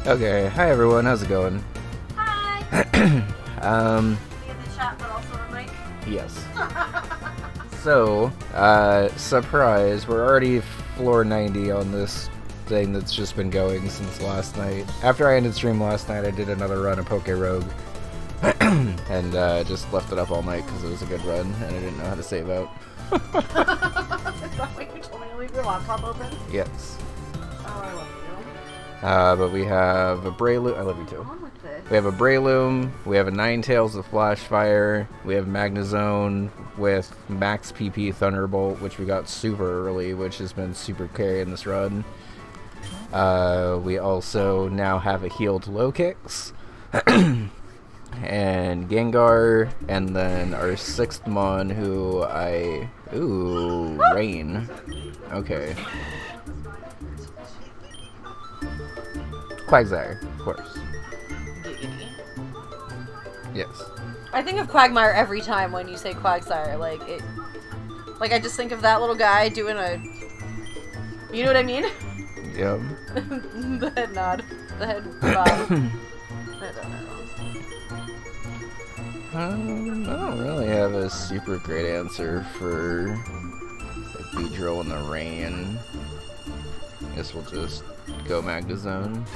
Okay, hi everyone, how's it going? Hi! um, In the chat, but also on mic. yes. So, surprise, we're already floor 90 on this thing that's just been going since last night. After I ended stream last night, I did another run of pokerogue. And just left it up all night because it was a good run, and I didn't know how to save out. Is that why you told me to leave your laptop open? Yes. Oh, I love you. But we have a Breloom. I love you too. What's wrong with this? We have a Breloom, we have a Ninetales with Flash Fire, we have Magnezone with Max PP Thunderbolt, which we got super early, which has been super carrying this run. We also now have a healed Low Kicks, and Gengar, and then our 6th Mon, who I... Ooh, Rain. Okay. Quagsire, of course. Yes. I think of Quagmire every time when you say Quagsire. Like I just think of that little guy doing a... You know what I mean? Yep. The head nod. The head bob. I don't know. I don't really have a super great answer for like Beedrill in the rain. Guess we'll just go Magnezone.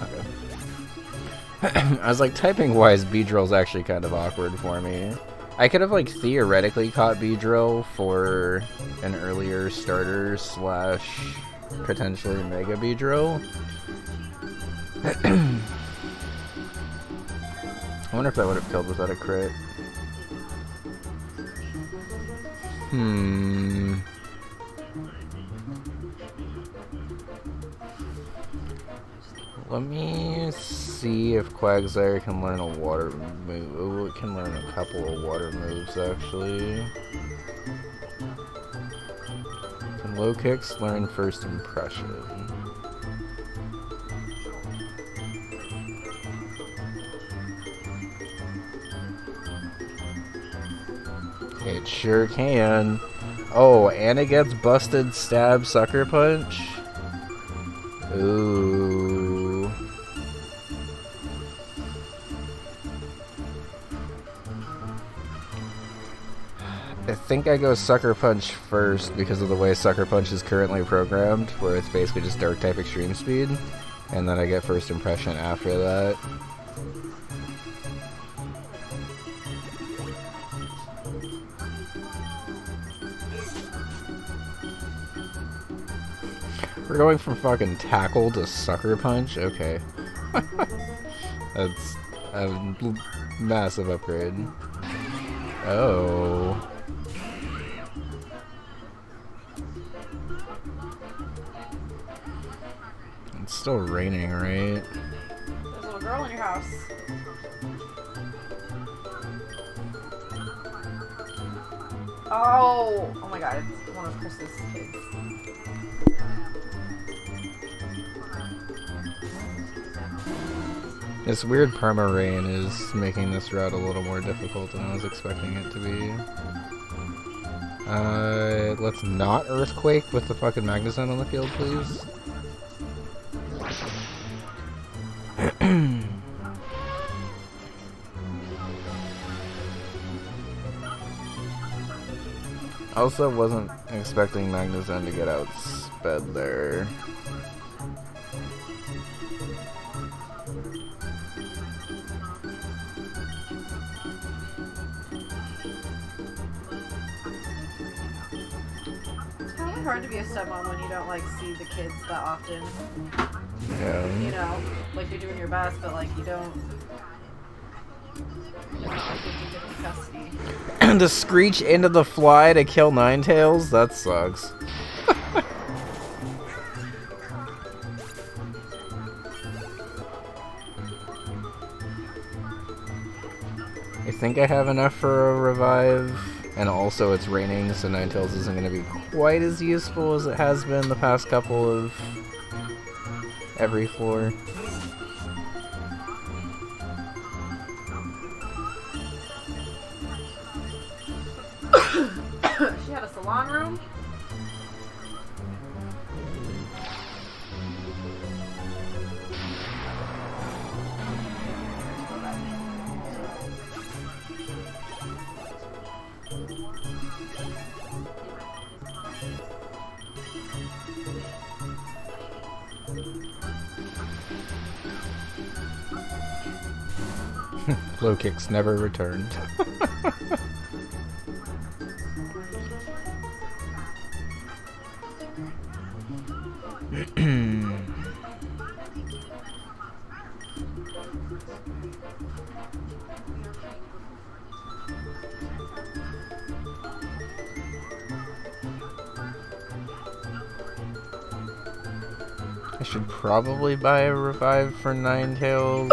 Okay. I was like, typing wise, Beedrill's actually kind of awkward for me. I could have like theoretically caught Beedrill for an earlier starter slash potentially Mega Beedrill. I wonder if that would have killed without a crit. Let me see if Quagsire can learn a water move. Oh, it can learn a couple of water moves, actually. Can Low Kicks learn First Impression? It sure can. Oh, and it gets Busted Stab Sucker Punch? Ooh. I think I go Sucker Punch first because of the way Sucker Punch is currently programmed, where it's basically just Dark type Extreme Speed, and then I get First Impression after that. We're going from fucking Tackle to Sucker Punch? Okay. That's a massive upgrade. Oh. It's still raining, right? There's a little girl in your house. Oh! Oh my god, it's one of Chris's kids. This weird perma rain is making this route a little more difficult than I was expecting it to be. Let's not Earthquake with the fucking Magnezone on the field, please. Also wasn't expecting Magnezone to get outsped there. It's kind of hard to be a stepmom when you don't like see the kids that often. Yeah. You know, like you're doing your best, but like you don't. It's not like you can give them custody. To screech into the fly to kill Ninetales? That sucks. I think I have enough for a revive, and also it's raining, so Ninetales isn't going to be quite as useful as it has been the past couple of every floor. She had a salon room? Low kicks never returned. I should probably buy a revive for Ninetales.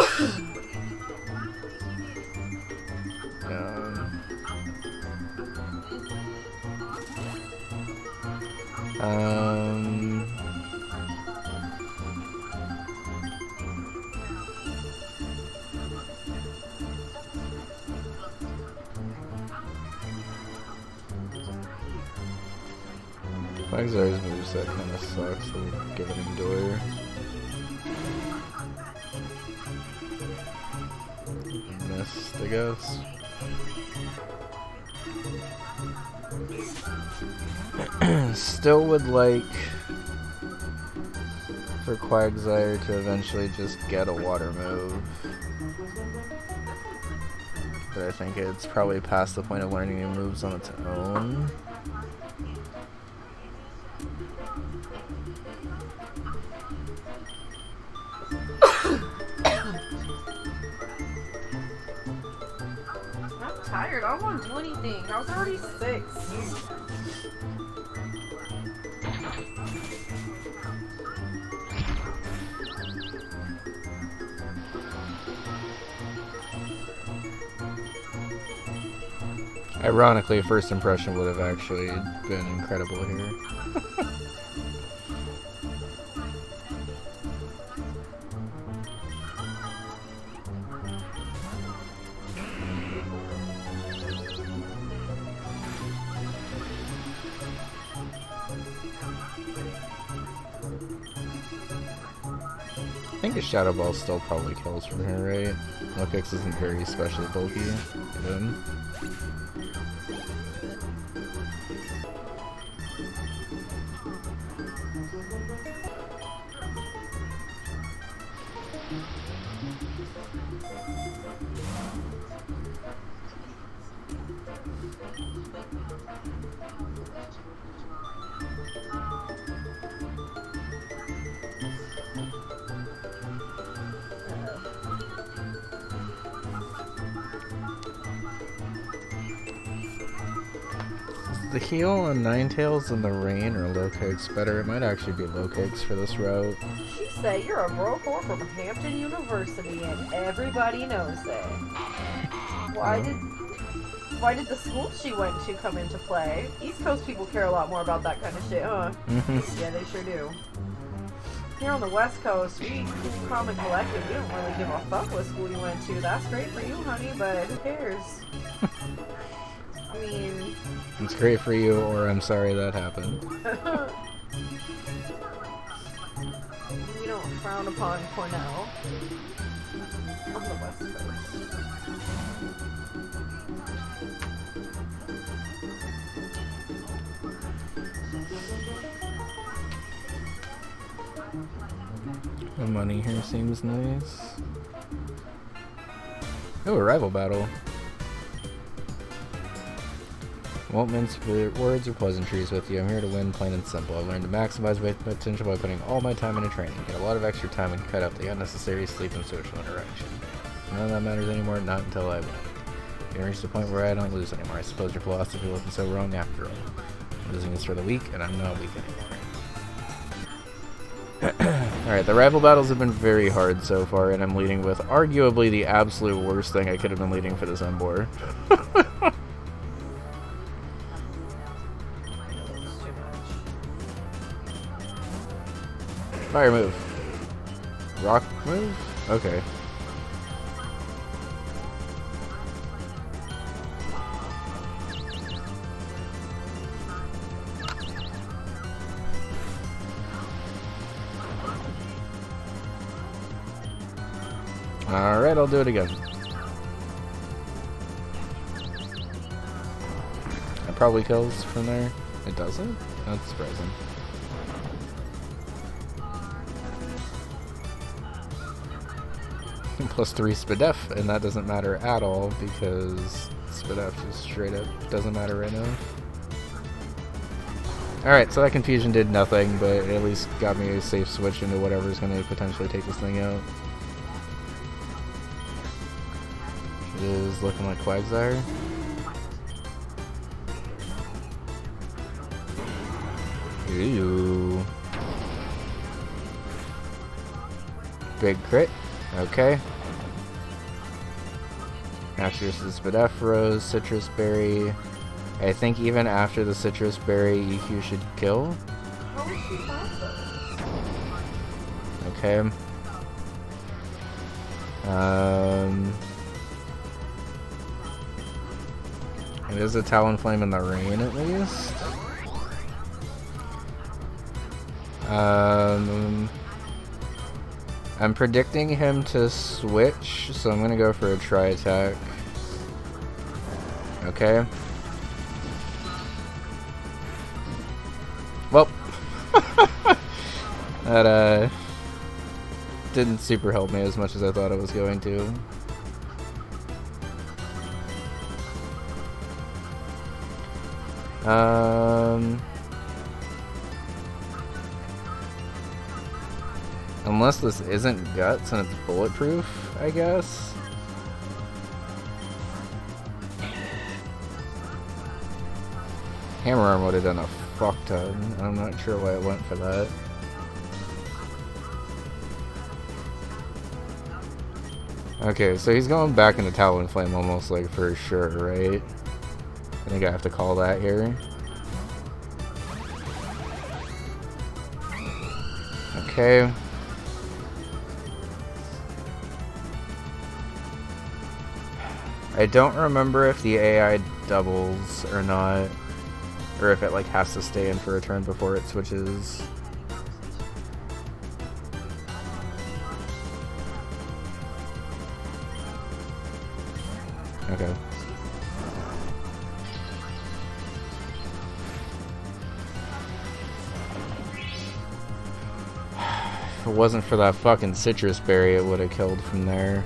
Quagsar's moveset kind of sucks, so we'll give it Endure. Missed, I guess. Still would like for Quagsire to eventually just get a water move. But I think it's probably past the point of learning new moves on its own. I'm tired. I don't want to do anything. I was already 6. Ironically, first impression would have actually been incredible here. I think a Shadow Ball still probably kills from here, right? Lokix isn't very especially bulky. The heal on Ninetales in the rain or low kicks better? It might actually be low kicks for this route. She say you're a bro core from Hampton University and everybody knows that. Why did the school she went to come into play? East Coast people care a lot more about that kind of shit, huh? Yeah, they sure do. Here on the West Coast, we calm and collected. We don't really give a fuck what school you went to. That's great for you, honey, but who cares? I mean... It's great for you, or I'm sorry that happened. We don't frown upon Cornell. On the West Coast. The money here seems nice. Oh, a rival battle. Won't mince words or pleasantries with you. I'm here to win, plain and simple. I've learned to maximize my potential by putting all my time into training. Get a lot of extra time and cut out the unnecessary sleep and social interaction. None of that matters anymore, not until I win. You reach the point where I don't lose anymore. I suppose your philosophy wasn't so wrong after all. Losing is for the weak, and I'm not weak anymore. Alright, the rival battles have been very hard so far, and I'm leading with arguably the absolute worst thing I could have been leading for this Embor. Fire move. Rock move? Okay. Alright, I'll do it again. It probably kills from there. It doesn't? That's surprising. Plus 3 Spadef, and that doesn't matter at all because Spadef just straight up doesn't matter right now. Alright, so that confusion did nothing, but it at least got me a safe switch into whatever's going to potentially take this thing out. It is looking like Quagsire. Ew. Big crit. Okay. After this is Spadef Rose, Citrus Berry. I think even after the Citrus Berry, EQ should kill. How is she faster? Okay. It is a Talonflame in the rain at least. I'm predicting him to switch, so I'm gonna go for a tri-attack. Okay. Well, that didn't super help me as much as I thought it was going to. Unless this isn't Guts and it's bulletproof, I guess. Hammer Arm would have done a fuck ton. I'm not sure why it went for that. Okay, so he's going back into Talonflame almost like for sure, right? I think I have to call that here. Okay. I don't remember if the AI doubles or not, or if it like has to stay in for a turn before it switches. Okay. If it wasn't for that fucking Citrus Berry, it would have killed from there.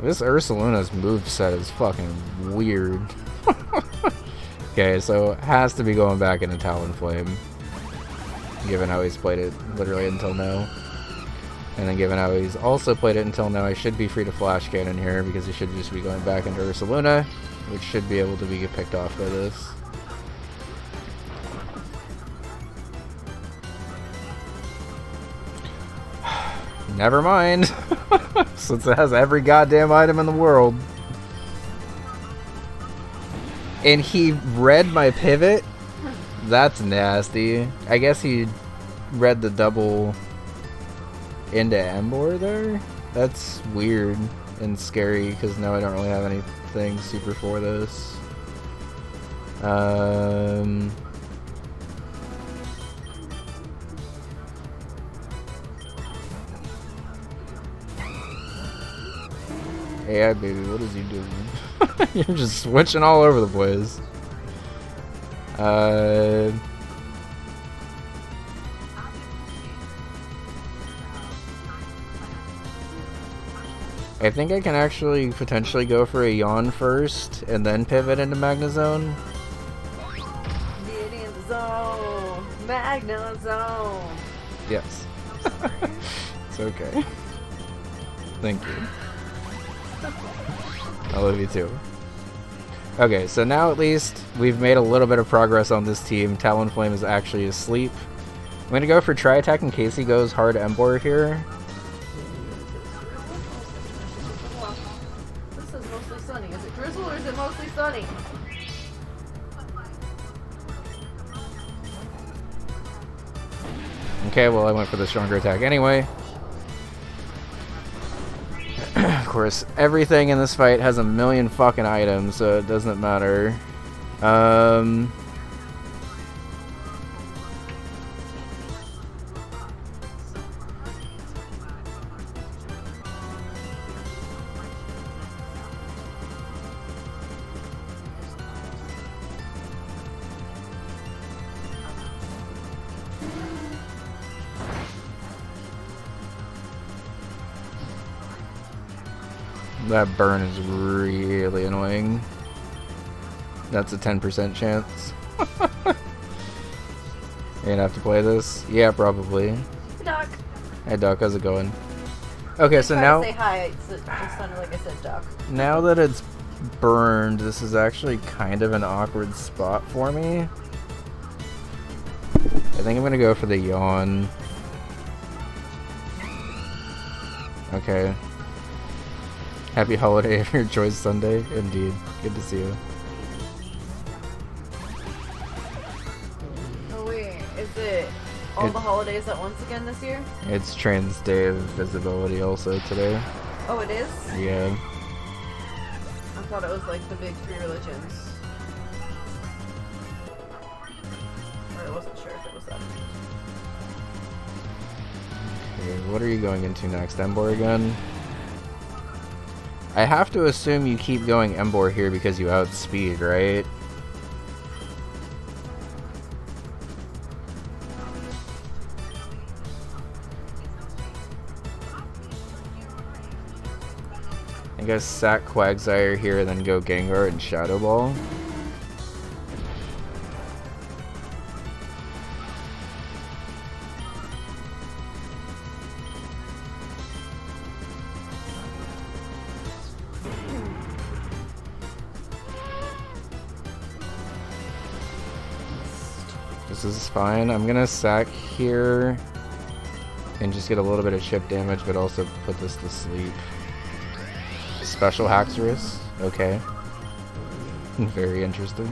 This Ursaluna's moveset is fucking weird. Okay, so it has to be going back into Talonflame, given how he's played it literally until now. And then given how he's also played it until now, I should be free to Flash Cannon here, because he should just be going back into Ursaluna, which should be able to be picked off by this. Never mind, since it has every goddamn item in the world. And he read my pivot? That's nasty. I guess he read the double into Embor there? That's weird and scary, because now I don't really have anything super for this. AI baby, what is he doing? You're just switching all over the place. I think I can actually potentially go for a Yawn first and then pivot into Magnezone. Get in the zone, Magnezone. Yes. It's okay. Thank you. I love you too. Okay, so now at least we've made a little bit of progress on this team. Talonflame is actually asleep. I'm gonna go for Tri-Attack in case he goes hard Embor here. This is mostly sunny. Is it drizzle or is it mostly sunny? Okay, well I went for the stronger attack anyway. Of course, everything in this fight has a million fucking items, so it doesn't matter. That burn is really annoying. That's a 10% chance. You're gonna have to play this? Yeah, probably. Hey, Doc. Hey, Doc, how's it going? Okay, so now... Say hi. It sounded like I said Doc. Now that it's burned, this is actually kind of an awkward spot for me. I think I'm gonna go for the yawn. Okay. Happy holiday of your choice Sunday. Indeed. Good to see you. Oh wait, is it all the holidays at once again this year? It's Trans Day of Visibility also today. Oh, it is? Yeah. I thought it was like the big three religions. Or I wasn't sure if it was that. Okay, what are you going into next? Embor again? I have to assume you keep going Embor here because you outspeed, right? I guess sack Quagsire here and then go Gengar and Shadow Ball. This is fine. I'm gonna sack here and just get a little bit of chip damage, but also put this to sleep. Special Haxorus? Okay. Very interesting.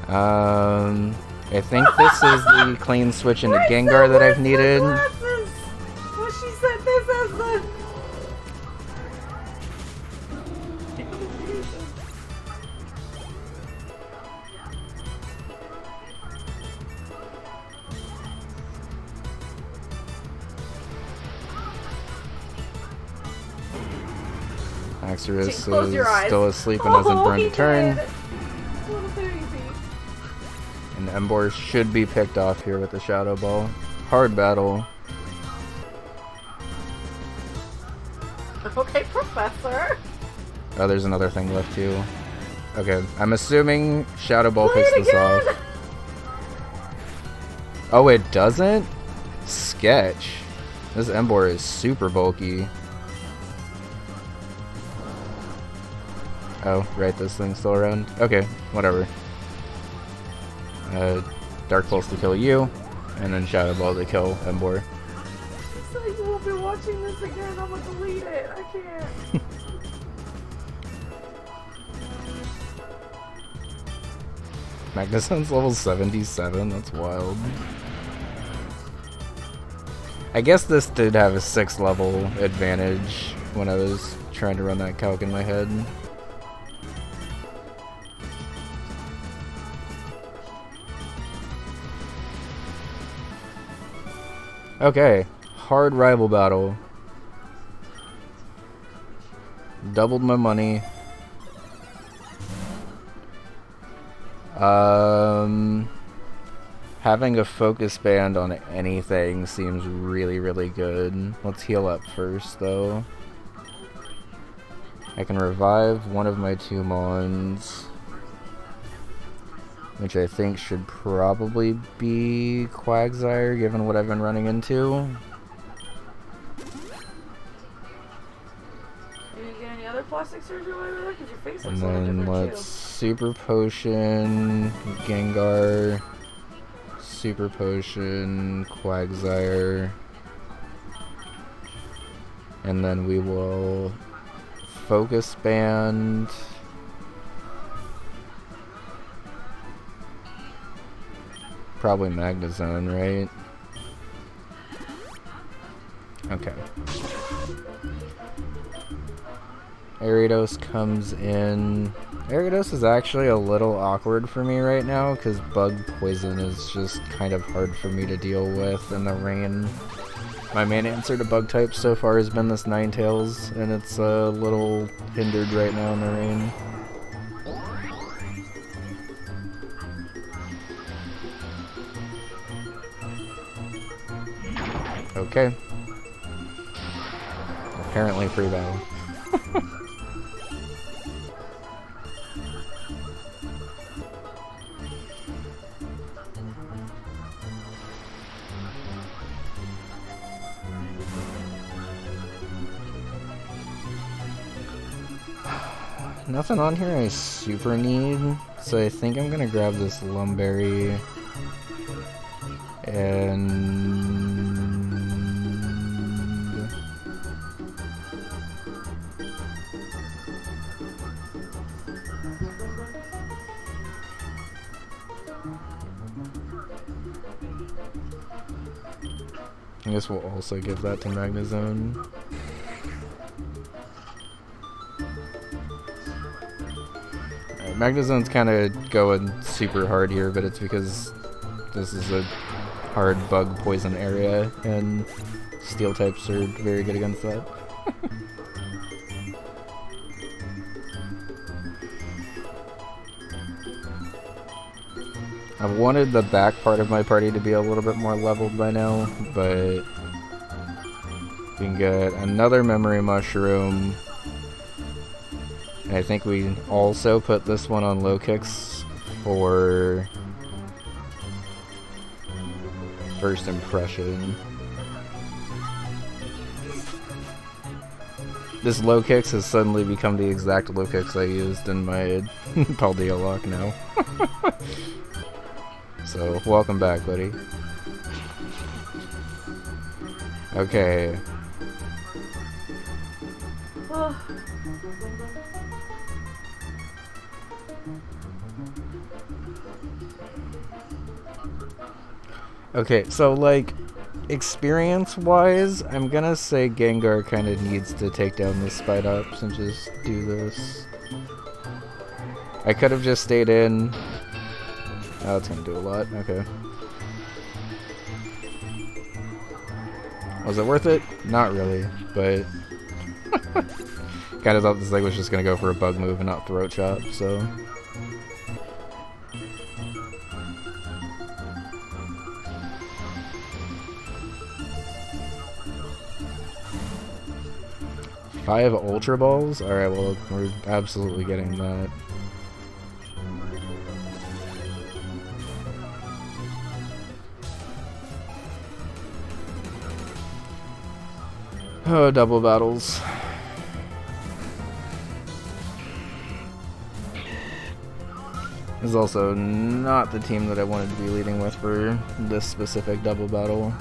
I think this is the clean switch into Gengar that I've needed. Well, she said this as the... Haxorus is still asleep and hasn't burned a turn. Little baby. And Embor should be picked off here with the Shadow Ball. Hard battle. Okay, Professor. Oh, there's another thing left too. Okay, I'm assuming Shadow Ball picks this off. Oh, it doesn't? Sketch. This Embor is super bulky. Oh, right, this thing's still around. Okay, whatever. Dark Pulse to kill you, and then Shadow Ball to kill Embor. So you won't be watching this again. I'm gonna delete it. I can't. Magnuson's level 77, that's wild. I guess this did have a 6th level advantage when I was trying to run that calc in my head. Okay, hard rival battle. Doubled my money. Having a focus band on anything seems really, really good. Let's heal up first, though. I can revive one of my 2 Mons, which I think should probably be Quagsire, given what I've been running into. Did you get any other plastic surgery while you were there? Because your face And looks a little then different let's too. Super Potion, Gengar, Super Potion, Quagsire, and then we will Focus Band. Probably Magnezone, right? Okay. Ariados comes in. Ariados is actually a little awkward for me right now because bug poison is just kind of hard for me to deal with in the rain. My main answer to bug types so far has been this Ninetales, and it's a little hindered right now in the rain. Okay. Apparently free battle. Nothing on here I super need, so I think I'm gonna grab this Lumberry and I guess we'll also give that to Magnezone. Magnezone's kind of going super hard here, but it's because this is a hard bug poison area, and steel types are very good against that. I've wanted the back part of my party to be a little bit more leveled by now, but we can get another memory mushroom. And I think we also put this one on low kicks for first impression. This low kicks has suddenly become the exact low kicks I used in my Paldea lock now. So, welcome back, buddy. Okay. Okay, so like, experience-wise, I'm gonna say Gengar kind of needs to take down the Spidops and just do this. I could have just stayed in. Oh, it's gonna do a lot. Okay. Was it worth it? Not really, but kind of thought this thing was just gonna go for a bug move and not throat chop, so. Five Ultra Balls? Alright, well, we're absolutely getting that. Oh, double battles. This is also not the team that I wanted to be leading with for this specific double battle.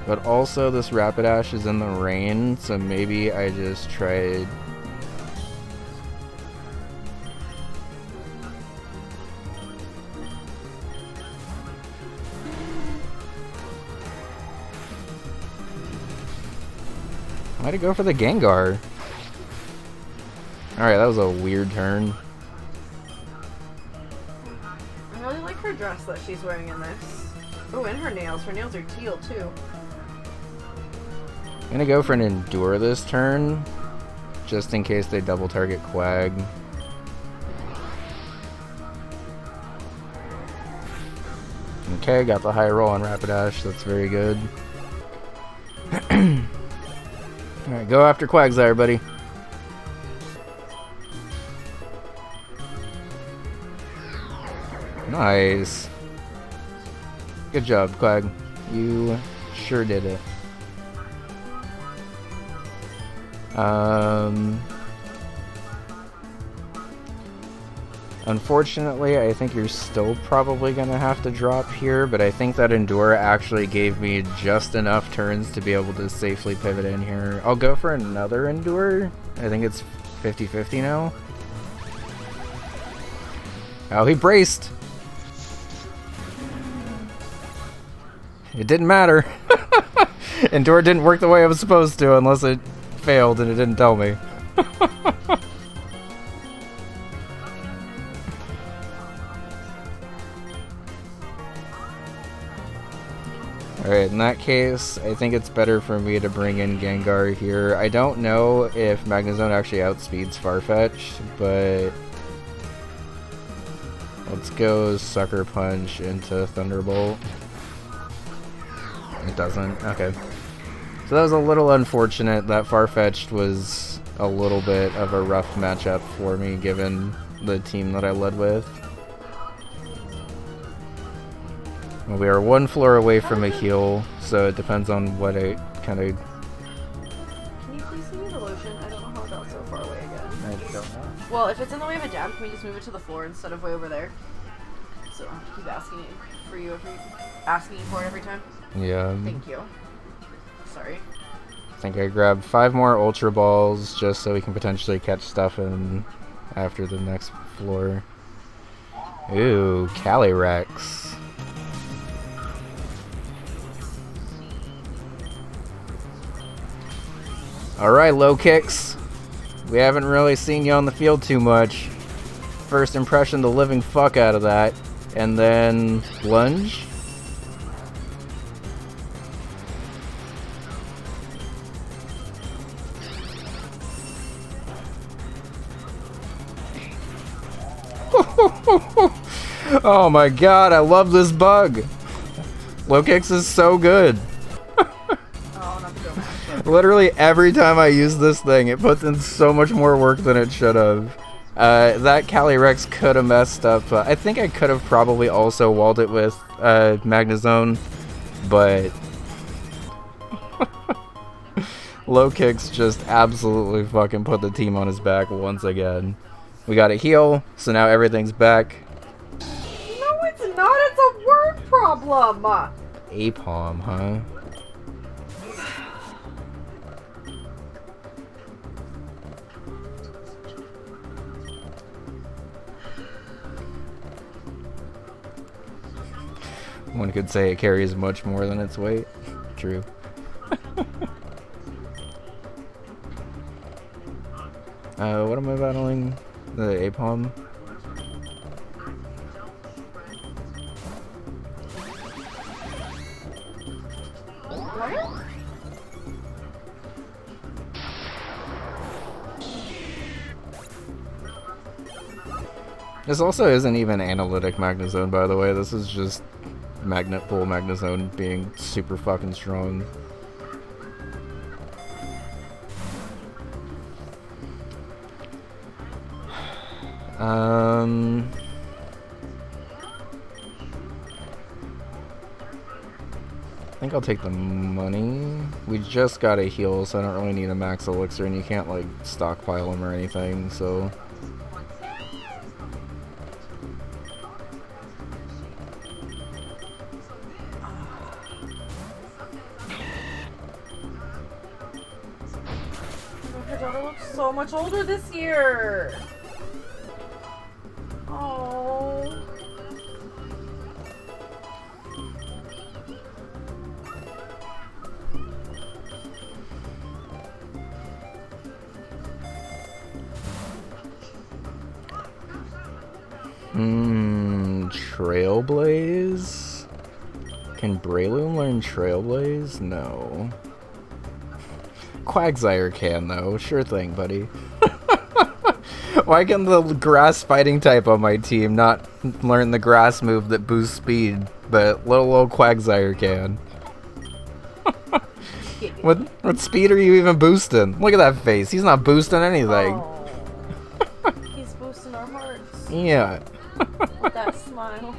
But also this Rapidash is in the rain, so maybe I just tried... Why'd it go for the Gengar? Alright, that was a weird turn. I really like her dress that she's wearing in this. Oh, and her nails. Her nails are teal, too. I'm gonna go for an Endure this turn, just in case they double target Quag. Okay, got the high roll on Rapidash, that's very good. Alright, go after Quagsire, buddy. Nice. Good job, Quag. You sure did it. Unfortunately, I think you're still probably gonna have to drop here, but I think that Endure actually gave me just enough turns to be able to safely pivot in here. I'll go for another Endure. I think it's 50-50 now. Oh, he braced! It didn't matter. Endure didn't work the way it was supposed to unless it failed and it didn't tell me. Alright, in that case, I think it's better for me to bring in Gengar here. I don't know if Magnezone actually outspeeds Farfetch'd, but let's go Sucker Punch into Thunderbolt. It doesn't? Okay. So that was a little unfortunate that Farfetch'd was a little bit of a rough matchup for me given the team that I led with. We are one floor away from a heal, so it depends on what I kind of... Can you please give me the lotion? I don't know how it got so far away again. I don't know. Well, if it's in the way of a jab, can we just move it to the floor instead of way over there? So I don't have to keep asking for it every time. Yeah. Thank you. Sorry. I think I grabbed 5 more Ultra Balls just so we can potentially catch stuff in after the next floor. Ooh, Calyrex. Alright, low kicks. We haven't really seen you on the field too much. First impression, the living fuck out of that. And then lunge. Oh my god, I love this bug. Low kicks is so good. Literally every time I use this thing, it puts in so much more work than it should have. That Calyrex could have messed up. I think I could have probably also walled it with Magnezone, but low kicks just absolutely fucking put the team on his back once again. We got a heal, so now everything's back. No, it's not. It's a word problem. Apom, huh? One could say it carries much more than its weight. True. What am I battling? The Apom? This also isn't even analytic Magnezone, by the way. This is just Magnet Bull Magnezone being super fucking strong. I think I'll take the money. We just got a heal, so I don't really need a max elixir, and you can't like stockpile them or anything, so... So much older this year. Oh. Trailblaze? Can Breloom learn Trailblaze? No. Quagsire can, though. Sure thing, buddy. Why can the grass fighting type on my team not learn the grass move that boosts speed, but little old Quagsire can? What speed are you even boosting? Look at that face. He's not boosting anything. Oh. He's boosting our hearts. Yeah. With that smile.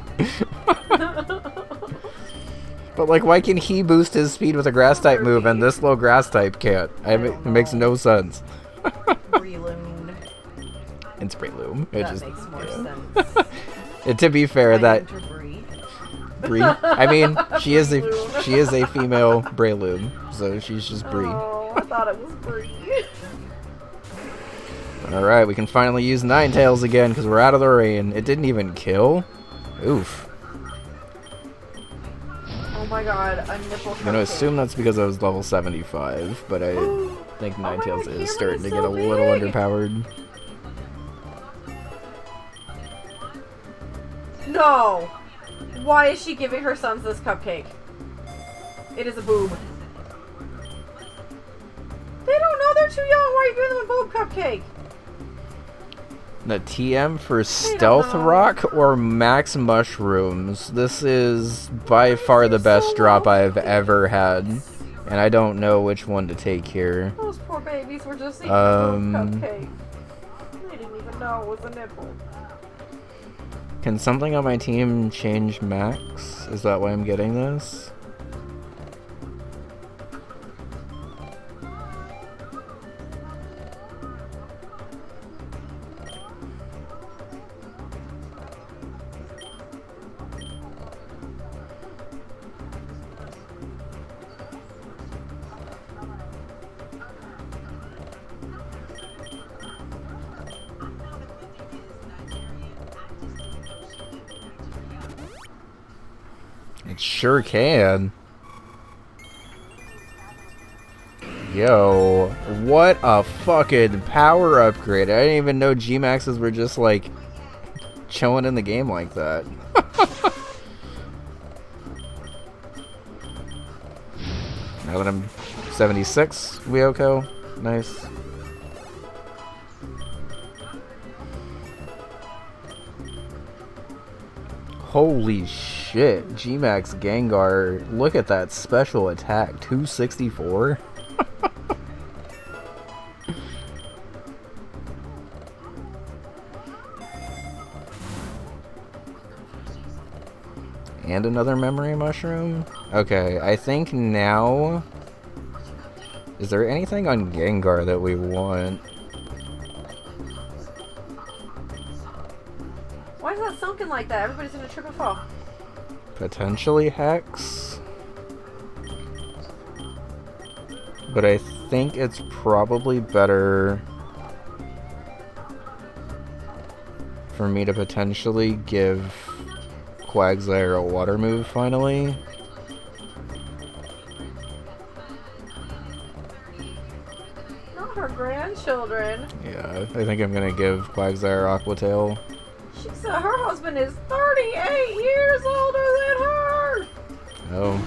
But, like, why can he boost his speed with a grass-type move and this little grass-type can't? It makes no sense. Breloom. It's Breloom. That makes more sense. To be fair, Bree. I mean, she is a female Breloom, so she's just Bree. Oh, I thought it was Bree. Alright, we can finally use Ninetales again because we're out of the rain. It didn't even kill? Oof. Oh my god, a nipple. I'm gonna assume that's because I was level 75, but think my Ninetales God, is Cameron starting is to so get a little big. underpowered. No! Why is she giving her sons this cupcake? It is a boob. They don't know they're too young. Why are you giving them a boob cupcake? The TM for Stealth Rock or Max Mushrooms. This is by far the best drop I've ever had. And I don't know which one to take here. Those poor babies were just eating a boob cupcake. They didn't even know it was a nipple. Can something on my team change Max? Is that why I'm getting this? It sure can. Yo, what a fucking power upgrade. I didn't even know G-Maxes were just like chilling in the game like that. Now that I'm 76, Wyoko. Nice. Holy shit, G-Max Gengar, look at that special attack, 264? And another memory mushroom? Okay, I think now... Is there anything on Gengar that we want? Why is that sunken like that? Everybody's gonna trip and fall. Potentially Hex? But I think it's probably better for me to potentially give Quagsire a water move finally. Not her grandchildren. Yeah, I think I'm gonna give Quagsire Aqua Tail. She said her husband is 38 years older than her. Oh.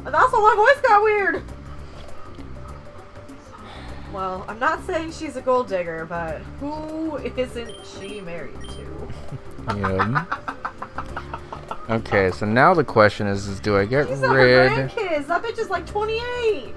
And also my voice got weird. Well, I'm not saying she's a gold digger, but who isn't she married to? Yeah. Okay, so now the question is do I get She's her rid grandkids. That bitch is like 28.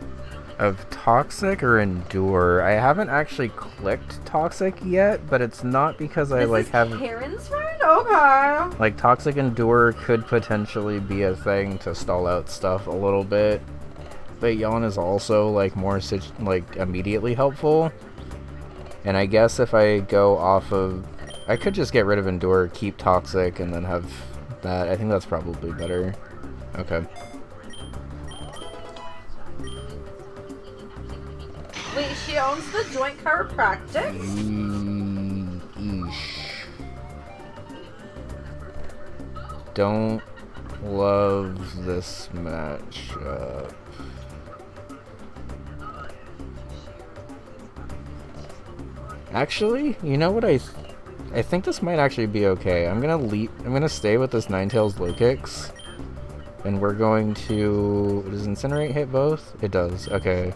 of Toxic or Endure? I haven't actually clicked Toxic yet, but it's not because I This is have Karen's friend? Okay. like Toxic Endure could potentially be a thing to stall out stuff a little bit. But Yawn is also like more like immediately helpful. And I guess if I go off of I could just get rid of Endure, keep Toxic, and then have that. I think that's probably better. Okay. Wait, she owns the joint chiropractic? Eesh. Don't love this matchup. Actually, you know what I think this might actually be okay. I'm gonna stay with this Ninetales low kicks. And we're going to... Does Incinerate hit both? It does. Okay.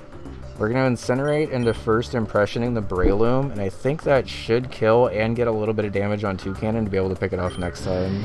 We're going to Incinerate into First Impressioning the Breloom, and I think that should kill and get a little bit of damage on Toucannon to be able to pick it off next time.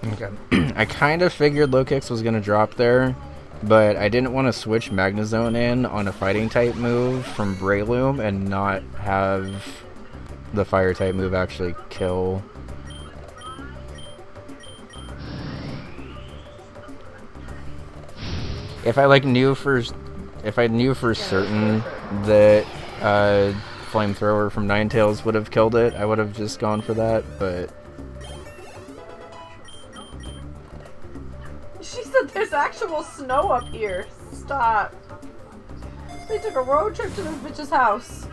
Okay. I kind of figured low kicks was going to drop there, but I didn't want to switch Magnezone in on a fighting type move from Breloom and not have the fire type move actually kill. If I knew for certain that Flamethrower from Ninetales would have killed it, I would have just gone for that, but She said actual snow up here. Stop. They took a road trip to this bitch's house.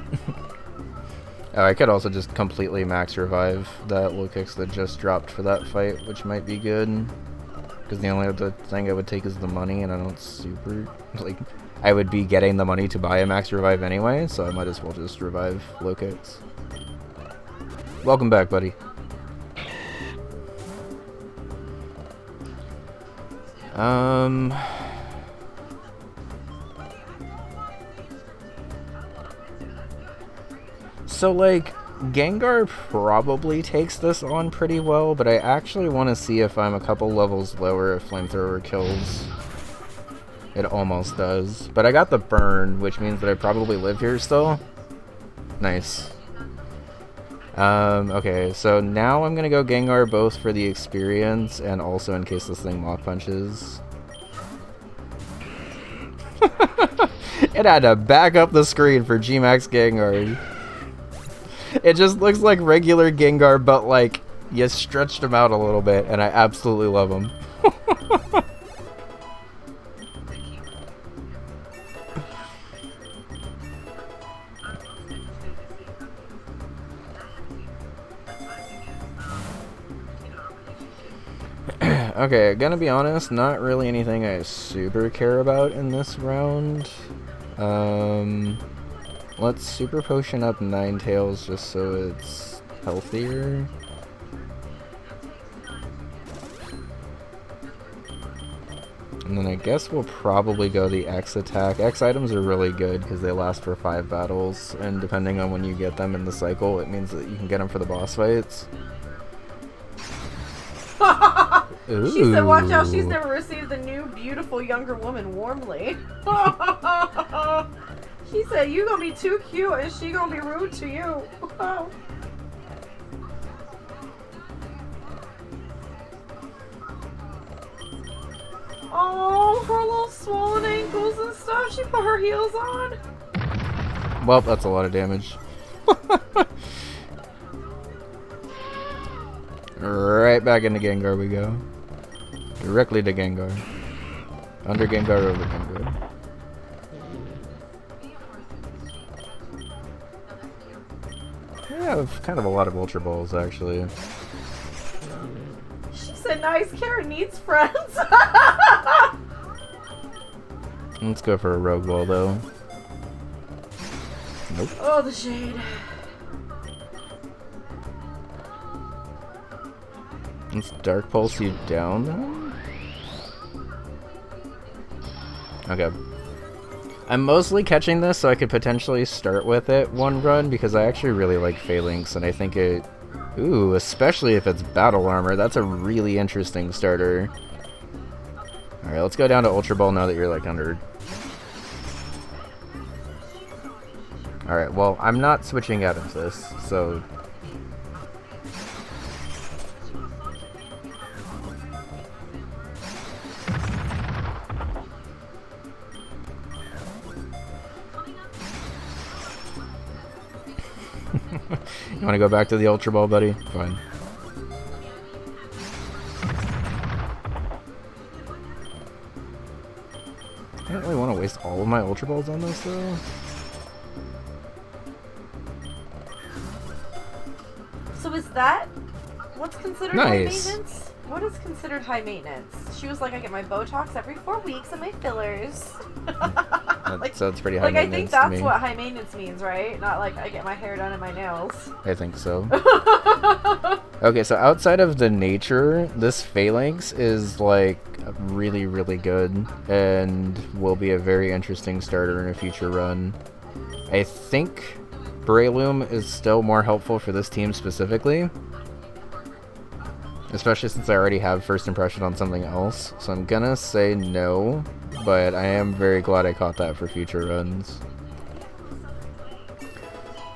Oh, I could also just completely max revive that low kicks that just dropped for that fight, which might be good. Because the only other thing I would take is the money, and I don't super... Like, I would be getting the money to buy a max revive anyway, so I might as well just revive low kicks. Welcome back, buddy. So, like, Gengar probably takes this on pretty well, but I actually want to see if I'm a couple levels lower if Flamethrower kills. It almost does. But I got the burn, which means that I probably live here still. Nice. Okay, so now I'm gonna go Gengar both for the experience and also in case this thing Mach Punches. It had to back up the screen for G-Max Gengar. It just looks like regular Gengar, but like, you stretched him out a little bit, and I absolutely love him. Okay, gonna be honest, not really anything I super care about in this round. Let's Super Potion up Ninetales just so it's healthier. And then I guess we'll probably go the X attack. X items are really good because they last for 5 battles, and depending on when you get them in the cycle, it means that you can get them for the boss fights. She said, watch out, she's never received the new, beautiful, younger woman warmly. She said, you gonna be too cute and she gonna be rude to you. Oh, her little swollen ankles and stuff. She put her heels on. Well, that's a lot of damage. Right back into Gengar we go. Directly to Gengar. Under Gengar, over Gengar. I have kind of a lot of Ultra Balls, actually. She said, nice, Karen needs friends. Let's go for a Rogue Ball, though. Nope. Oh, the shade. Let's Dark Pulse you down, then? Okay. I'm mostly catching this so I could potentially start with it one run because I actually really like Phalanx and I think it... Ooh, especially if it's Battle Armor, that's a really interesting starter. Alright, let's go down to Ultra Ball now that you're like under... Alright, well, I'm not switching out of this, so... You want to go back to the Ultra Ball, buddy? Fine. I don't really want to waste all of my Ultra Balls on this, though. So is that what's considered nice. High maintenance? What is considered high maintenance? She was like, I get my Botox every 4 weeks and my fillers. That sounds pretty high maintenance. I think that's what high maintenance means, right? Not like I get my hair done and my nails. I think so. Okay, so outside of the nature, this Phalanx is like really, really good and will be a very interesting starter in a future run. I think Breloom is still more helpful for this team specifically. Especially since I already have first impression on something else. So I'm gonna say no, but I am very glad I caught that for future runs.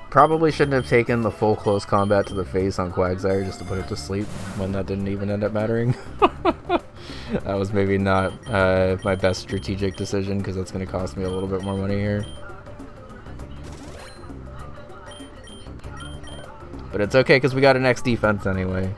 Probably shouldn't have taken the full close combat to the face on Quagsire just to put it to sleep when that didn't even end up mattering. That was maybe not my best strategic decision because that's gonna cost me a little bit more money here. But it's okay because we got an X defense anyway.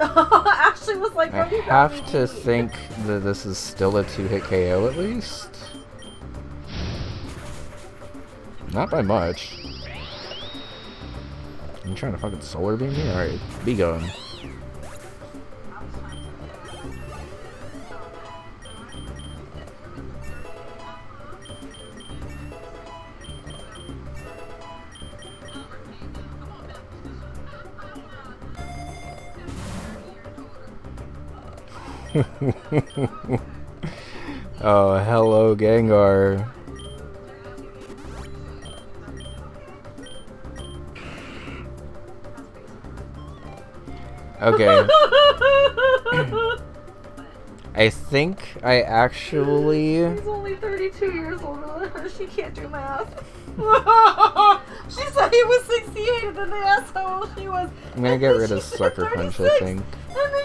Ashley was like, I have to think that this is still a 2-hit KO at least. Not by much. I'm trying to fucking solar beam me? Alright, be going. Oh, hello, Gengar. Okay. I think I actually... He's only 32 years older than her. She can't do math. She said he was 68 and then they asked how old she was. I'm gonna get rid of Sucker Punch, I think. And then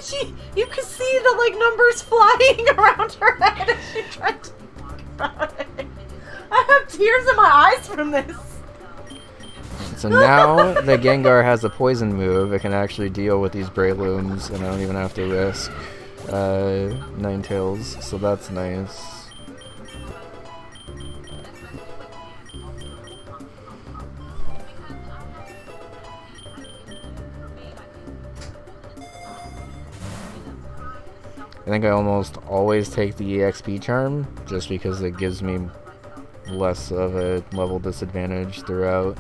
you could see the like numbers flying around her head as she tried to cry. I have tears in my eyes from this. So now the Gengar has a poison move. It can actually deal with these Breilooms, and I don't even have to risk Ninetales, so that's nice. I think I almost always take the EXP charm, just because it gives me less of a level disadvantage throughout.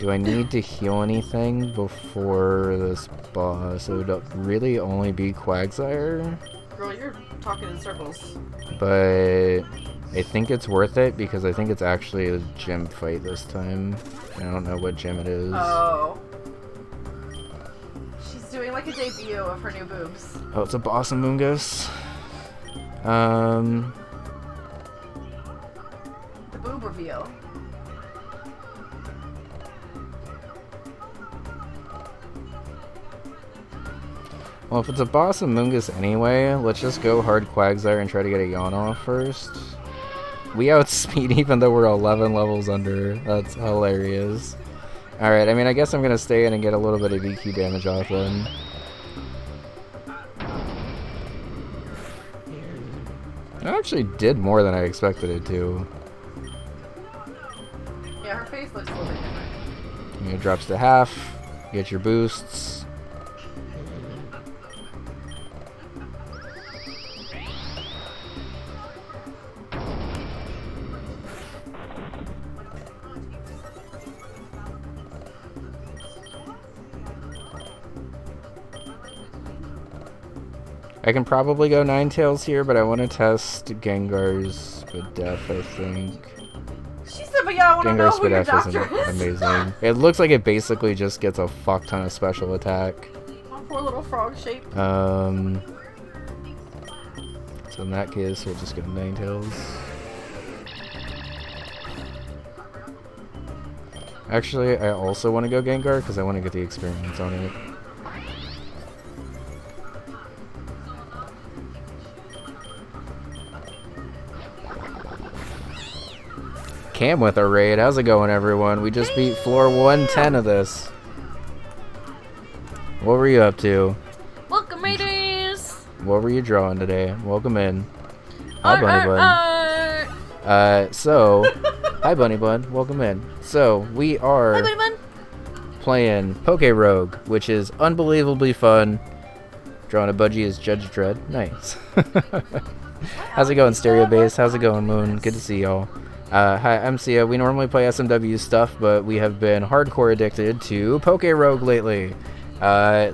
Do I need to heal anything before this boss? It would really only be Quagsire. Girl, you're talking in circles. But I think it's worth it because I think it's actually a gym fight this time. I don't know what gym it is. Oh. She's doing like a debut of her new boobs. Oh, it's a boss in Mungus. The boob reveal. Well, if it's a boss in Mungus anyway, let's just go hard Quagsire and try to get a yawn off first. We outspeed even though we're 11 levels under. That's hilarious. Alright, I mean, I guess I'm gonna stay in and get a little bit of EQ damage off then. It actually did more than I expected it to. Yeah, her face looks a little bit different. It drops to half, get your boosts. I can probably go Ninetales here, but I want to test Gengar's Spadef, I think. She said, but yeah, I want to know Gengar's who your Spadef doctor isn't is. amazing. It looks like it basically just gets a fuck ton of special attack. Oh, poor little frog shape. So in that case, we'll just go Ninetales. Actually, I also want to go Gengar because I want to get the experience on it. Cam with a raid. How's it going, everyone? We just beat floor 110 of this. What were you up to? Welcome, mateys! What were you drawing today? Welcome in. Hi, Bunny Bun. Hi, Bunny Bun. Welcome in. So, we are playing pokerogue, which is unbelievably fun. Drawing a budgie as Judge Dredd. Nice. How's it going, Stereo Base? How's it going, Moon? Good to see y'all. Hi, I'm Sia. We normally play SMW stuff, but we have been hardcore addicted to pokerogue lately.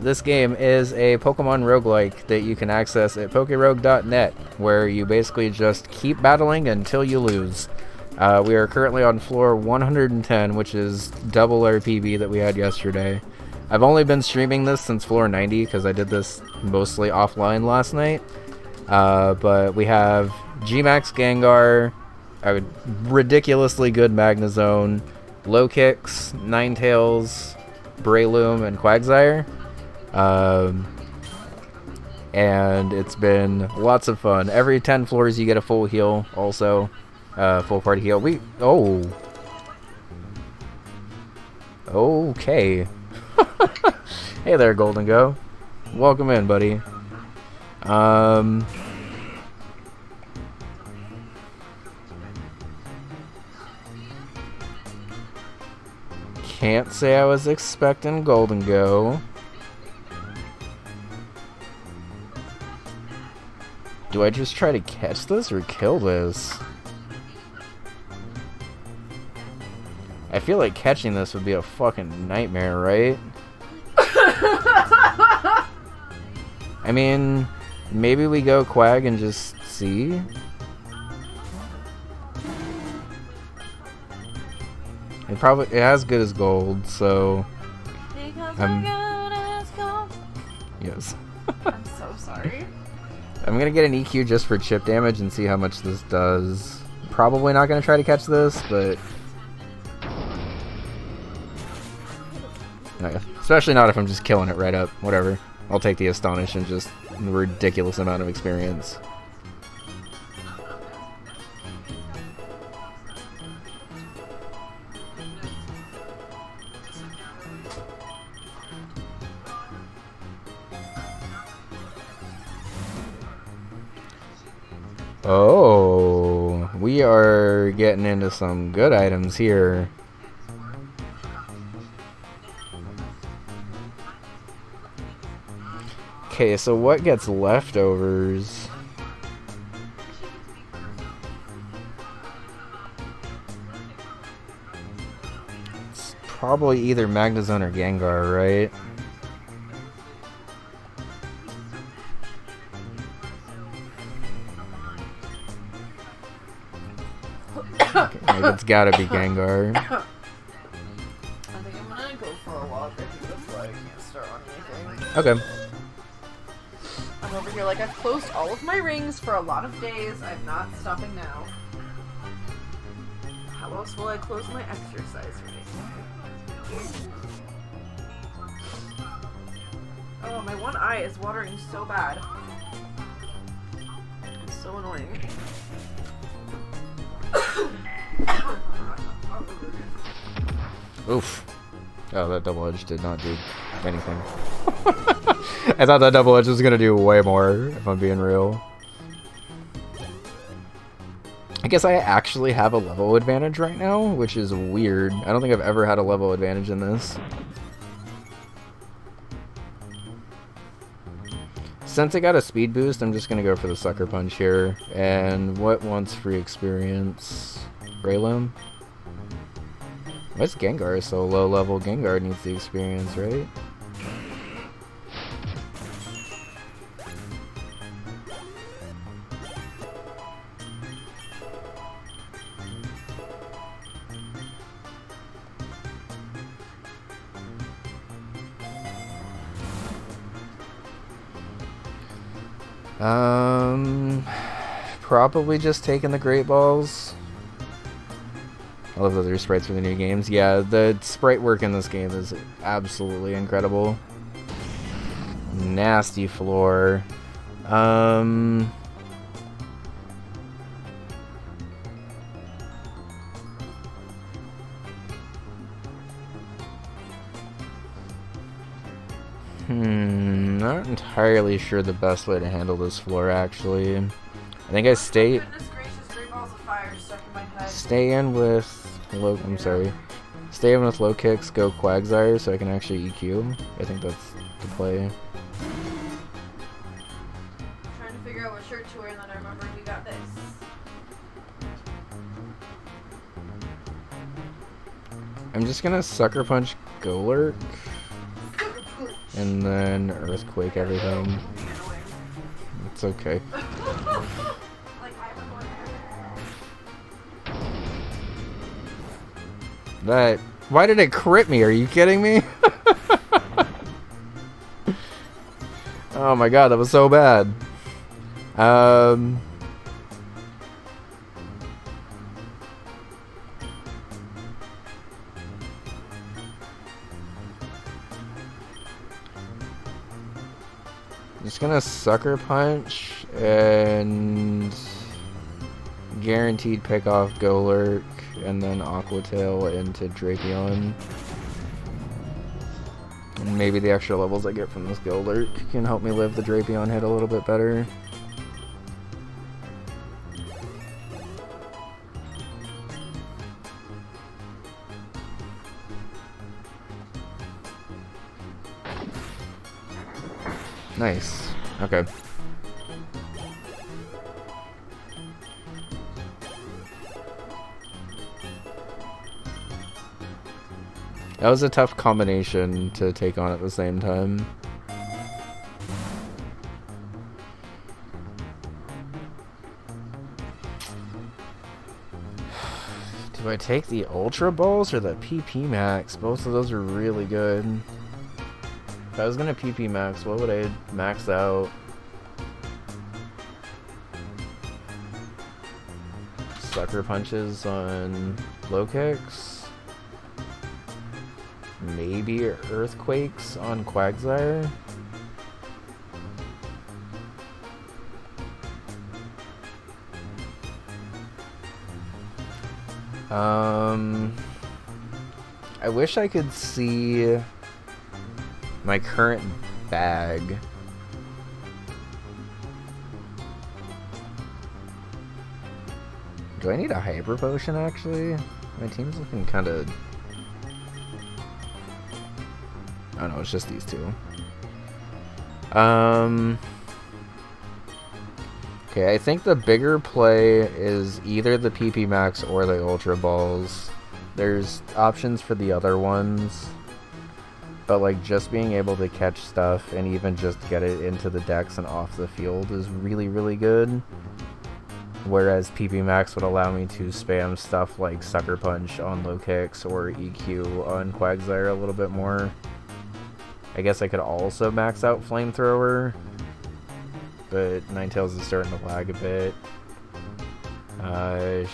This game is a Pokemon roguelike that you can access at pokerogue.net, where you basically just keep battling until you lose. We are currently on floor 110, which is double our PB that we had yesterday. I've only been streaming this since floor 90 because I did this mostly offline last night. But we have G-Max Gengar, a ridiculously good Magnezone, Low Kicks, Ninetales, Breloom, and Quagsire. And it's been lots of fun. Every 10 floors you get a full heal also. Full party heal. Okay. Hey there, Golden Go. Welcome in, buddy. Can't say I was expecting Golden Go. Do I just try to catch this or kill this? I feel like catching this would be a fucking nightmare, right? I mean, maybe we go Quag and just see? It has good as gold, so... Yes. I'm so sorry. I'm gonna get an EQ just for chip damage and see how much this does. Probably not gonna try to catch this, but... Okay. Especially not if I'm just killing it right up. Whatever. I'll take the Astonish and just a ridiculous amount of experience. Oh, we are getting into some good items here. Okay, so what gets leftovers? It's probably either Magnezone or Gengar, right? Okay, maybe it's gotta be Gengar. I think I'm gonna go for a walk. I think that's why I can't start on anything. Okay. I'm over here like I've closed all of my rings for a lot of days. I'm not stopping now. How else will I close my exercise ring? Oh, my one eye is watering so bad. It's so annoying. Oof. Oh, that double edge did not do anything. I thought that double edge was gonna do way more, if I'm being real. I guess I actually have a level advantage right now, which is weird. I don't think I've ever had a level advantage in this. Since I got a speed boost, I'm just gonna go for the Sucker Punch here. And what wants free experience? Breloom? Why's Gengar so low level? Gengar needs the experience, right? Probably just taking the Great Balls. I love those other sprites for the new games. Yeah, the sprite work in this game is absolutely incredible. Nasty floor. Not entirely sure the best way to handle this floor, actually. I think I stay... Goodness gracious, 3 balls of fire stuck in my head. Stay in with low... I'm sorry. Stay in with low kicks, go Quagsire, so I can actually EQ. I think that's the play. I'm trying to figure out what shirt to wear, and then I remember we got this. I'm just gonna Sucker Punch Golurk. And then Earthquake everything. It's okay. That... Why did it crit me? Are you kidding me? Oh my god, that was so bad. Just gonna Sucker Punch and guaranteed pick off Golurk and then Aqua Tail into Drapion. maybe the extra levels I get from this Gildark can help me live the Drapion hit a little bit better. Nice. Okay. That was a tough combination to take on at the same time. Do I take the Ultra Balls or the PP Max? Both of those are really good. If I was gonna PP Max, what would I max out? Sucker Punches on low kicks? Maybe Earthquakes on Quagsire? I wish I could see my current bag. Do I need a Hyper Potion actually? My team's looking kind of... Oh no, it's just these two. Okay, I think the bigger play is either the PP Max or the Ultra Balls. There's options for the other ones, but like just being able to catch stuff and even just get it into the decks and off the field is really, really good. Whereas PP Max would allow me to spam stuff like Sucker Punch on low kicks or EQ on Quagsire a little bit more. I guess I could also max out Flamethrower, but Ninetales is starting to lag a bit.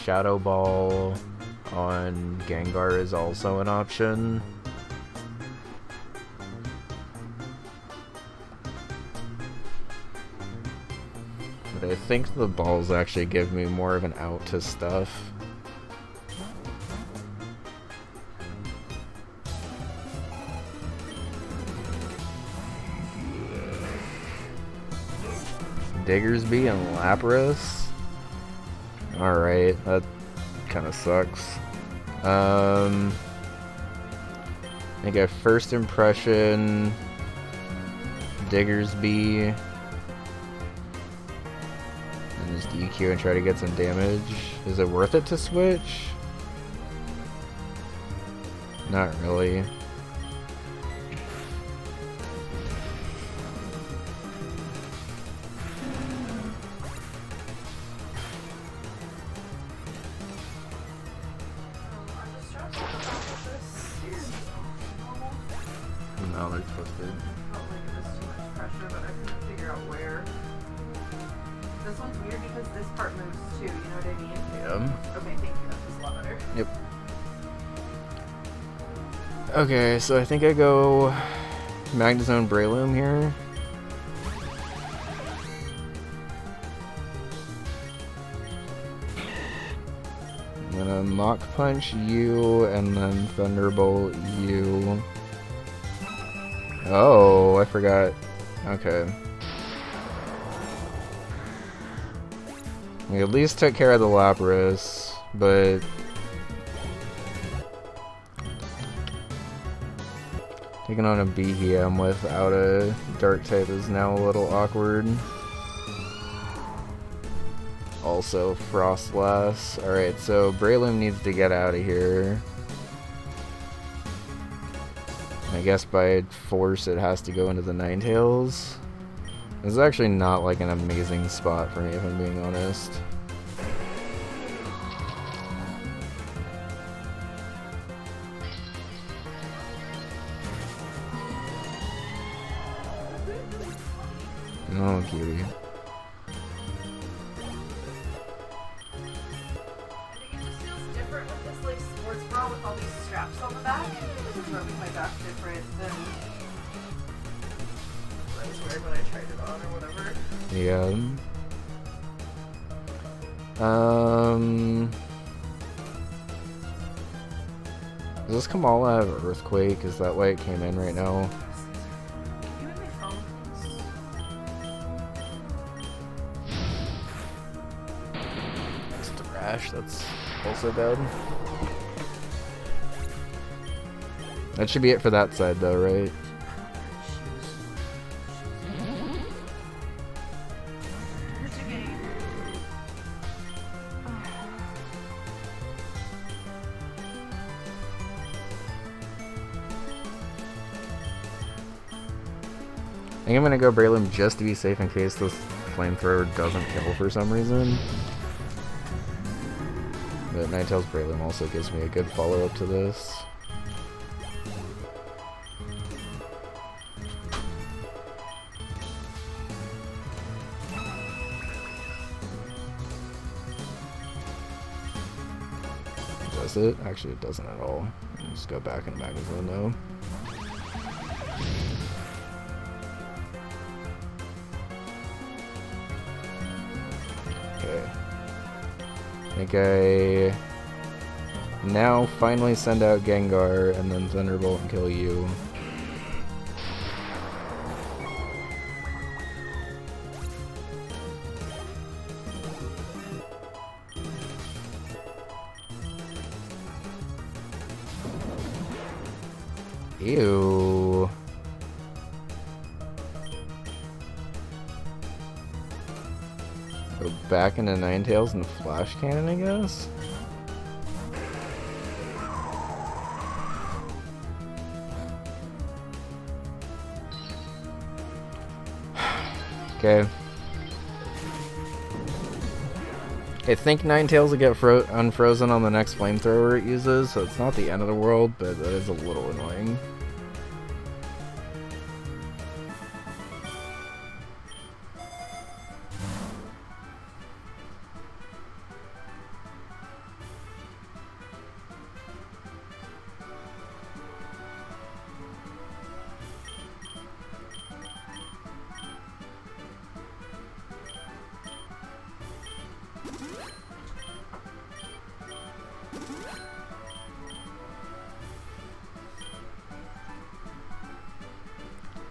Shadow Ball on Gengar is also an option. But I think the balls actually give me more of an out to stuff. Diggersby and Lapras. Alright, that kind of sucks. I think a first impression Diggersby and just EQ and try to get some damage. Is it worth it to switch? Not really. No, they're twisted. Felt like it was too much pressure, but I couldn't figure out where. This one's weird because this part moves too, you know what I mean? Yeah. Okay, thank you. That's just a lot better. Yep. Okay, so I think I go Magnezone Breloom here. I'm gonna Mach Punch you and then Thunderbolt you. Oh, I forgot. Okay. We at least took care of the Lapras, but taking on a BHM without a Dark type is now a little awkward. Also, Frostlass. Alright, so Breloom needs to get out of here. I guess by force it has to go into the Ninetales. This is actually not like an amazing spot for me, if I'm being honest. Oh, cutie. I think it just feels different with this like sports bra with all these straps on the back. It's rubbing my back different than I swear when I tried it on or whatever. Yeah. Does this Kamala have Earthquake? Is that why it came in right now? Ash, that's also bad. That should be it for that side though, right? I think I'm gonna go Breloom just to be safe in case this flamethrower doesn't kill for some reason. But Ninetales Breloom also gives me a good follow-up to this. Does it? Actually, it doesn't at all. I'll just go back in the magazine though. Okay. I think I now finally send out Gengar and then Thunderbolt and kill you. Ew. Go back into Ninetales and Flash Cannon, I guess? Okay. I think Ninetales will get unfrozen on the next flamethrower it uses, so it's not the end of the world, but that is a little annoying.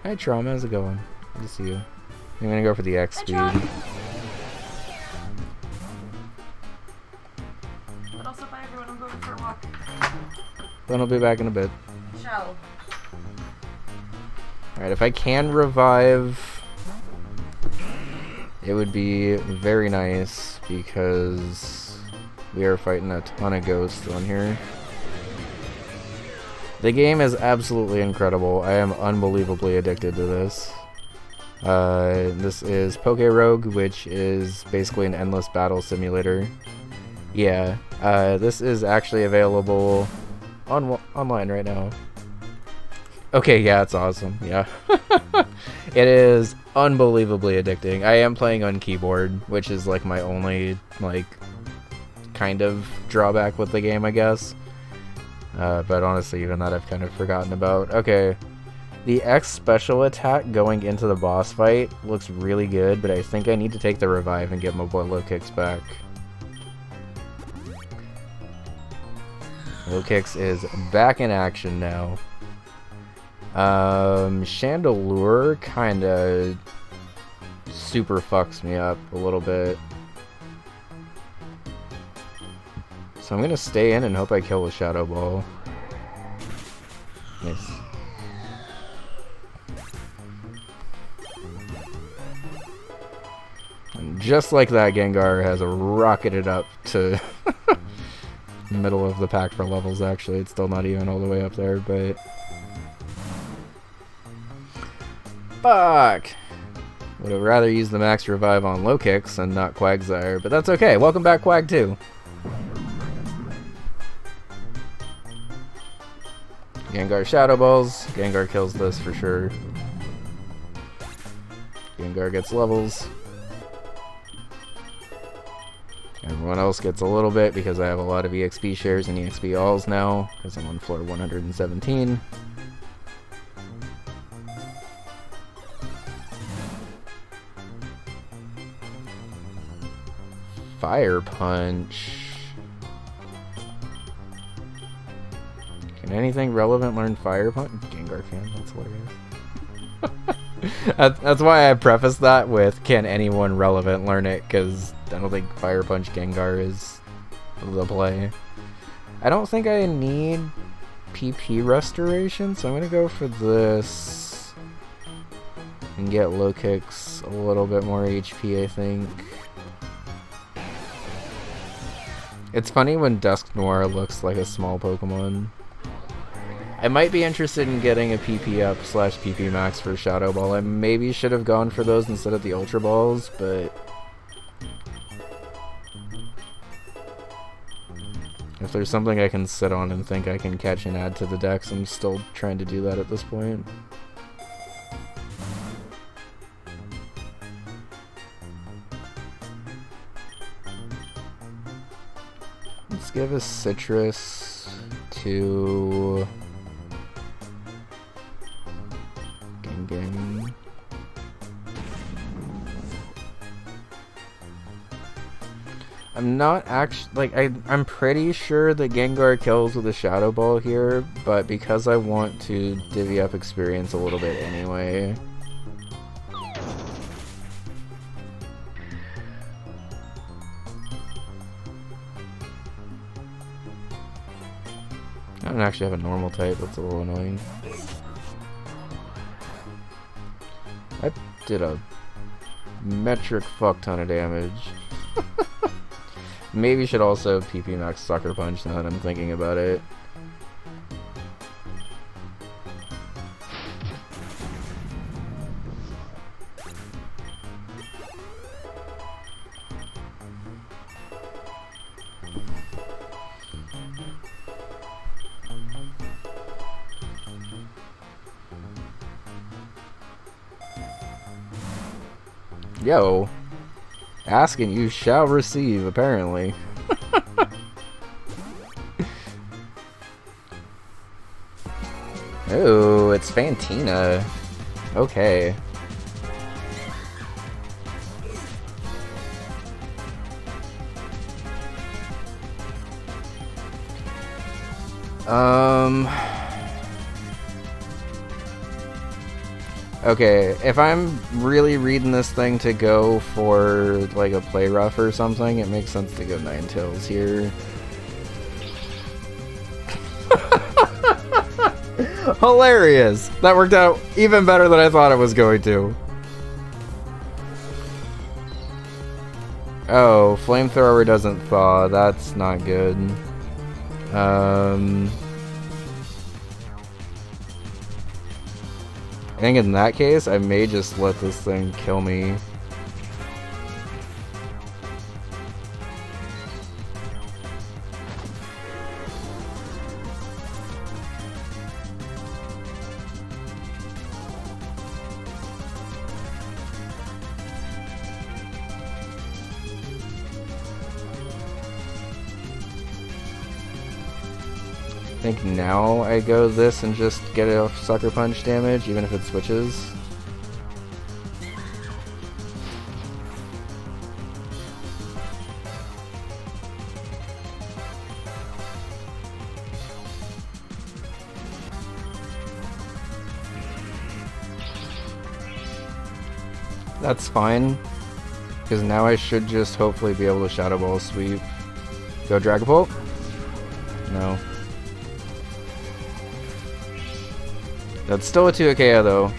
Hi Trauma, how's it going? Good to see you. I'm gonna go for the X speed. But also bye everyone, I'm going for a walk. Then I'll be back in a bit. Ciao. Alright, if I can revive, it would be very nice because we are fighting a ton of ghosts on here. The game is absolutely incredible. I am unbelievably addicted to this. This is pokerogue, which is basically an endless battle simulator. Yeah, this is actually available online right now. Okay, yeah, it's awesome. Yeah. It is unbelievably addicting. I am playing on keyboard, which is like my only like kind of drawback with the game, I guess. But honestly, even that I've kind of forgotten about. Okay, the X special attack going into the boss fight looks really good, but I think I need to take the revive and get my boy low kicks back. Low kicks is back in action now. Chandelure kinda super fucks me up a little bit. So I'm gonna stay in and hope I kill with Shadow Ball. Nice. And just like that, Gengar has rocketed up to middle of the pack for levels, actually. It's still not even all the way up there, but... Fuck! Would have rather used the max revive on low kicks and not Quagsire, but that's okay. Welcome back, Quag 2. Gengar Shadow Balls. Gengar kills this for sure. Gengar gets levels. Everyone else gets a little bit because I have a lot of EXP shares and EXP alls now because I'm on floor 117. Fire Punch. Can anything relevant learn Fire Punch? Gengar can, that's hilarious. That's why I prefaced that with, can anyone relevant learn it, because I don't think Fire Punch Gengar is the play. I don't think I need PP restoration, so I'm gonna go for this and get low kicks a little bit more HP, I think. It's funny when Dusk Noir looks like a small Pokemon. I might be interested in getting a PP up / PP max for Shadow Ball. I maybe should have gone for those instead of the Ultra Balls, but if there's something I can sit on and think I can catch and add to the decks, I'm still trying to do that at this point. Let's give a Citrus to Gang. I'm not actually, like, I'm pretty sure that Gengar kills with a Shadow Ball here, but because I want to divvy up experience a little bit anyway. I don't actually have a normal type, that's a little annoying. I did a metric fuck ton of damage. Maybe should also PP max Sucker Punch now that I'm thinking about it. Yo, ask and you shall receive, apparently. Oh, it's Fantina. Okay. Okay, if I'm really reading this thing to go for like a play rough or something, it makes sense to go Ninetales here. Hilarious! That worked out even better than I thought it was going to. Oh, Flamethrower doesn't thaw. That's not good. I think in that case, I may just let this thing kill me. I think now I go this and just get a Sucker Punch damage, even if it switches. That's fine, because now I should just hopefully be able to Shadow Ball sweep. Go Dragapult? No. That's still a 2 KO though.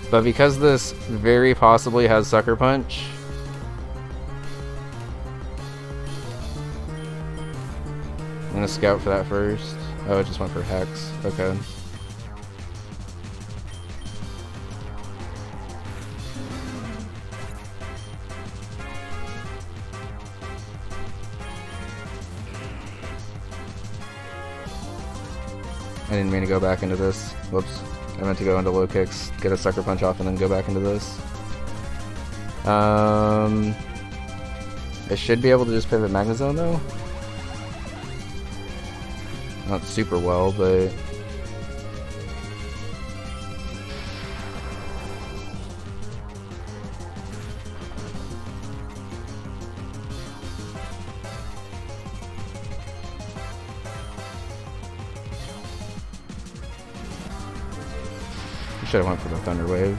But because this very possibly has Sucker Punch, I'm gonna scout for that first. Oh, it just went for Hex. Okay. I didn't mean to go back into this. Whoops. I meant to go into low kicks, get a Sucker Punch off, and then go back into this. I should be able to just pivot Magnezone though. Not super well, but should have went for the Thunder Wave.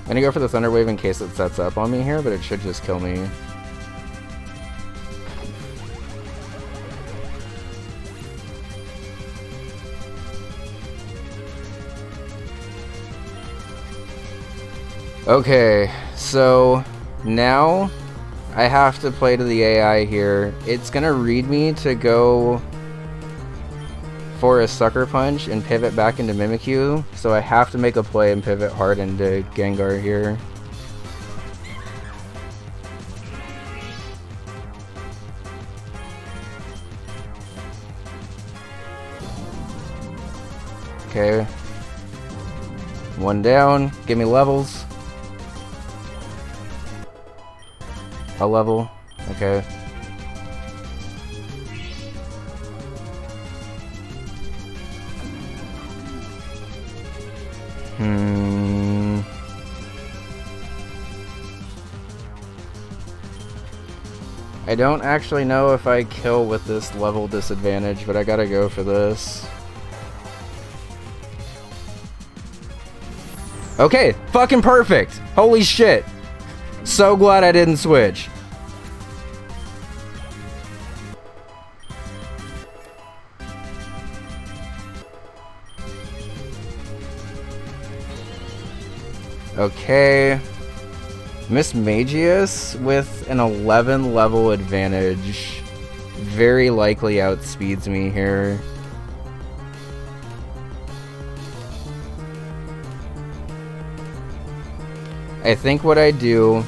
I'm gonna go for the Thunder Wave in case it sets up on me here, but it should just kill me. Okay, so now I have to play to the AI here. It's gonna read me to go for a Sucker Punch and pivot back into Mimikyu, so I have to make a play and pivot hard into Gengar here. Okay. One down. Give me levels. A level. Okay. I don't actually know if I kill with this level disadvantage, but I gotta go for this. Okay, fucking perfect! Holy shit! So glad I didn't switch. Okay. Miss Magius with an 11 level advantage very likely outspeeds me here. I think what I do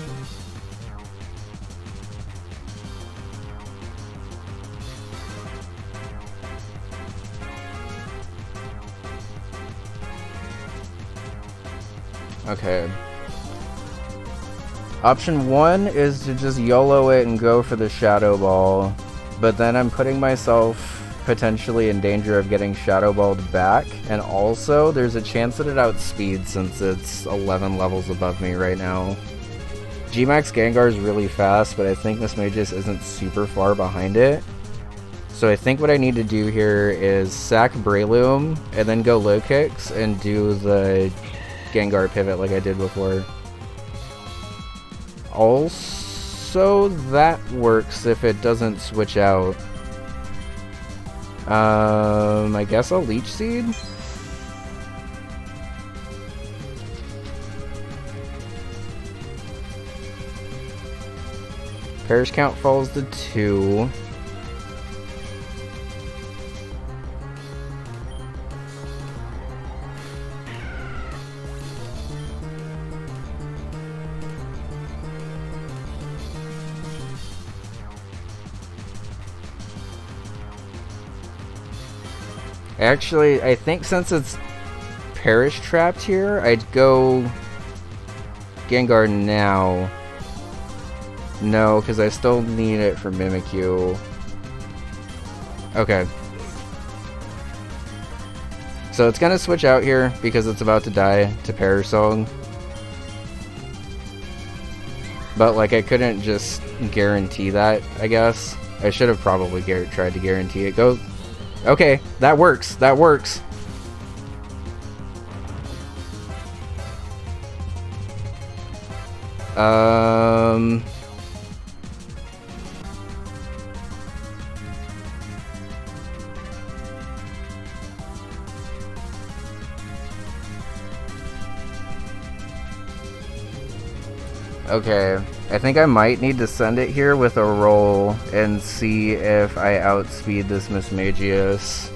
okay. Option 1 is to just YOLO it and go for the Shadow Ball, but then I'm putting myself potentially in danger of getting Shadow Balled back, and also there's a chance that it outspeeds since it's 11 levels above me right now. Gmax Gengar is really fast, but I think Miss Magius isn't super far behind it. So I think what I need to do here is sack Breloom and then go low kicks and do the Gengar pivot like I did before. Also, that works if it doesn't switch out. I guess I'll Leech Seed? Parish count falls to 2. Actually, I think since it's Parish trapped here, I'd go Gengar now. No, because I still need it for Mimikyu. Okay. So it's gonna switch out here because it's about to die to Parasong. But like I couldn't just guarantee that, I guess. I should have probably tried to guarantee it. Go. Okay, that works. That works. Okay, I think I might need to send it here with a roll and see if I outspeed this Miss Magius.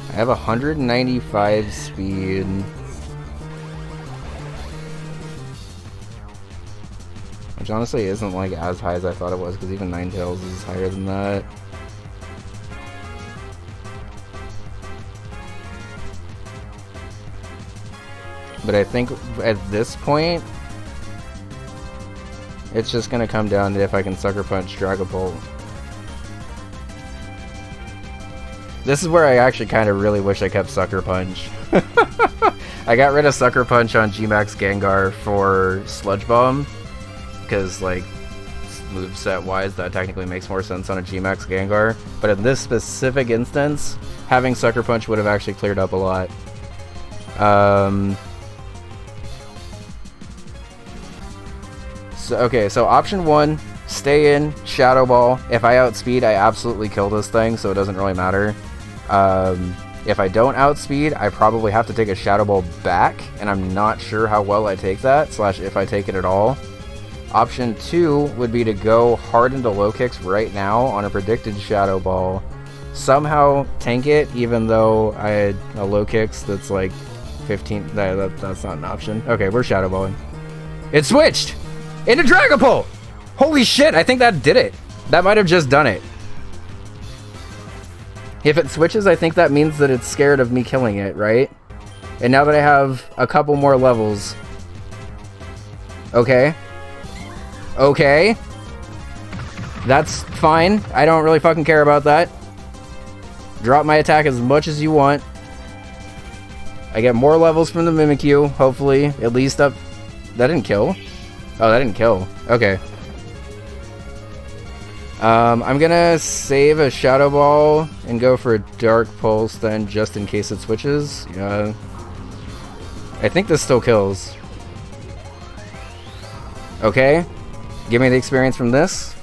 I have 195 speed. Which honestly isn't like as high as I thought it was, because even Ninetales is higher than that. But I think at this point, it's just going to come down to if I can Sucker Punch Dragapult. This is where I actually kind of really wish I kept Sucker Punch. I got rid of Sucker Punch on Gmax Gengar for Sludge Bomb, because like moveset wise that technically makes more sense on a Gmax Gengar. But in this specific instance, having Sucker Punch would have actually cleared up a lot. So option 1, stay in, Shadow Ball. If I outspeed, I absolutely kill this thing, so it doesn't really matter. If I don't outspeed, I probably have to take a Shadow Ball back, and I'm not sure how well I take that, slash if I take it at all. Option 2 would be to go hard into low kicks right now on a predicted Shadow Ball. Somehow tank it, even though I had a low kicks that's like 15. That's not an option. Okay, we're Shadow Balling. It switched! Into Dragapult! Holy shit, I think that did it. That might have just done it. If it switches, I think that means that it's scared of me killing it, right? And now that I have a couple more levels... Okay. Okay. That's fine. I don't really fucking care about that. Drop my attack as much as you want. I get more levels from the Mimikyu, hopefully. At least up... That didn't kill. Oh, that didn't kill. Okay. I'm gonna save a Shadow Ball and go for a Dark Pulse then, just in case it switches. Yeah. I think this still kills. Okay. Give me the experience from this.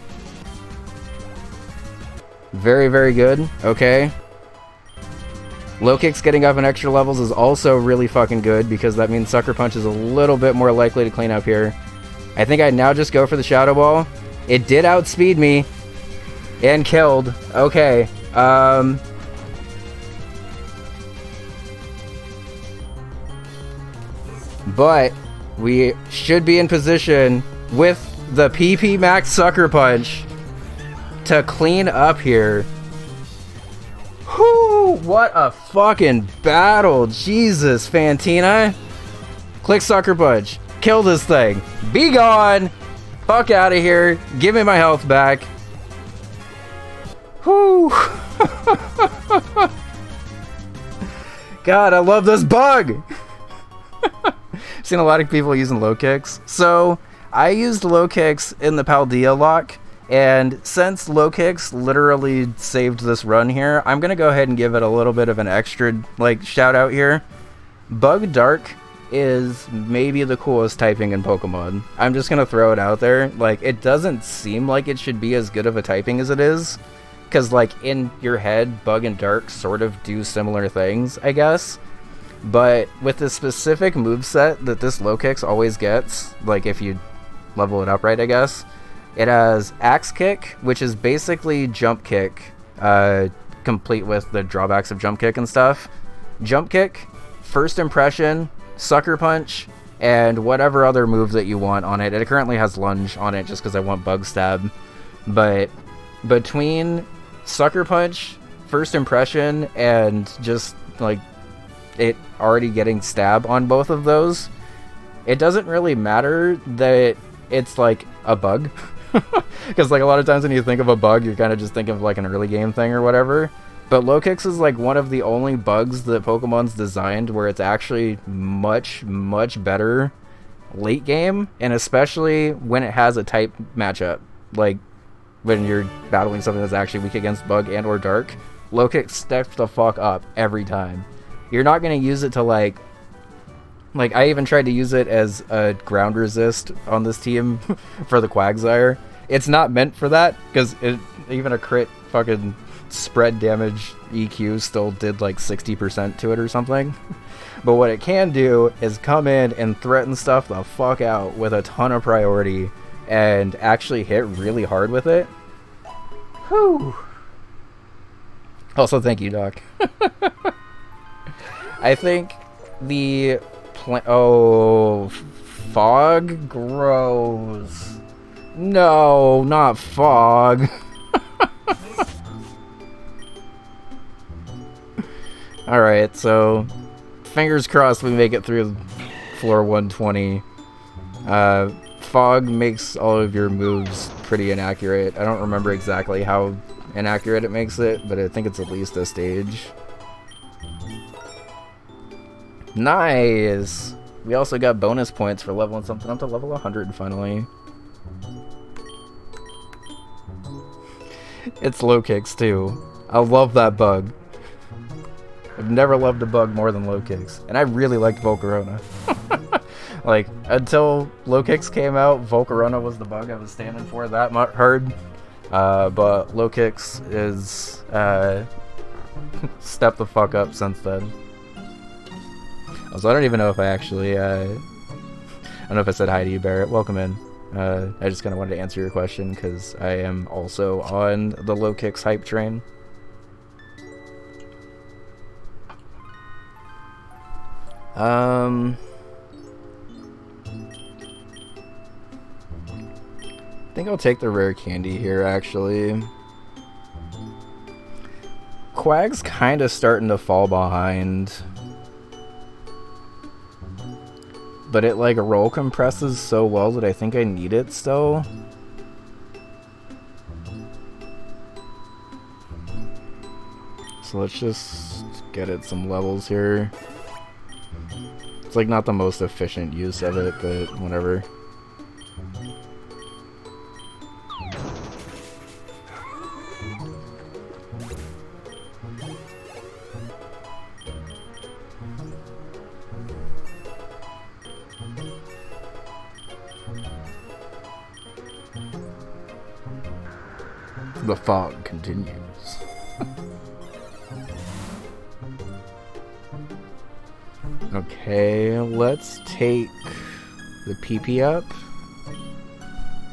Very, very good. Okay. Low kicks getting up in extra levels is also really fucking good, because that means Sucker Punch is a little bit more likely to clean up here. I think I now just go for the Shadow Ball. It did outspeed me. And killed. Okay. But we should be in position with the PP Max Sucker Punch to clean up here. Whew, what a fucking battle. Jesus, Fantina. Click Sucker Punch. Kill this thing. Be gone. Fuck out of here. Give me my health back. Whew. God, I love this bug. Seen a lot of people using low kicks. So I used low kicks in the Paldea lock, and since low kicks literally saved this run here, I'm gonna go ahead and give it a little bit of an extra shout out here. Bug Dark is maybe the coolest typing in Pokemon. I'm just gonna throw it out there. Like, it doesn't seem like it should be as good of a typing as it is, because like in your head, Bug and Dark sort of do similar things, I guess. But with the specific moveset that this low kicks always gets, like if you level it up right, I guess, it has Axe Kick, which is basically Jump Kick, complete with the drawbacks of Jump Kick and stuff. Jump Kick, First Impression, Sucker Punch, and whatever other move that you want on it. It currently has Lunge on it just because I want Bug Stab. But between Sucker Punch, First Impression, and just like it already getting Stab on both of those, it doesn't really matter that it's like a bug. Because like a lot of times when you think of a bug, you're kind of just thinking of like an early game thing or whatever. But low kicks is like one of the only bugs that Pokemon's designed where it's actually much, much better late game, and especially when it has a type matchup. Like when you're battling something that's actually weak against Bug and or Dark, low kick steps the fuck up every time. You're not going to use it to like I even tried to use it as a ground resist on this team for the Quagsire. It's not meant for that, because even a crit fucking spread damage EQ still did like 60% to it or something. But what it can do is come in and threaten stuff the fuck out with a ton of priority and actually hit really hard with it. Whew. Also, thank you, Doc. I think the fog grows. No, not fog. Alright, so fingers crossed we make it through floor 120. Fog makes all of your moves pretty inaccurate. I don't remember exactly how inaccurate it makes it, but I think it's at least a stage. Nice! We also got bonus points for leveling something up to level 100 finally. It's low kicks too. I love that bug. I've never loved a bug more than low kicks. And I really liked Volcarona. Like, until low kicks came out, Volcarona was the bug I was standing for that hard. But low kicks is step the fuck up since then. Also, I don't even know if I actually, I don't know if I said hi to you, Barrett. Welcome in. I just kind of wanted to answer your question because I am also on the low kicks hype train. I think I'll take the rare candy here, actually. Quag's kind of starting to fall behind. But it, like, roll compresses so well that I think I need it still. So let's just get it some levels here. It's, like, not the most efficient use of it, but whatever. The fog continues. Okay, let's take the PP up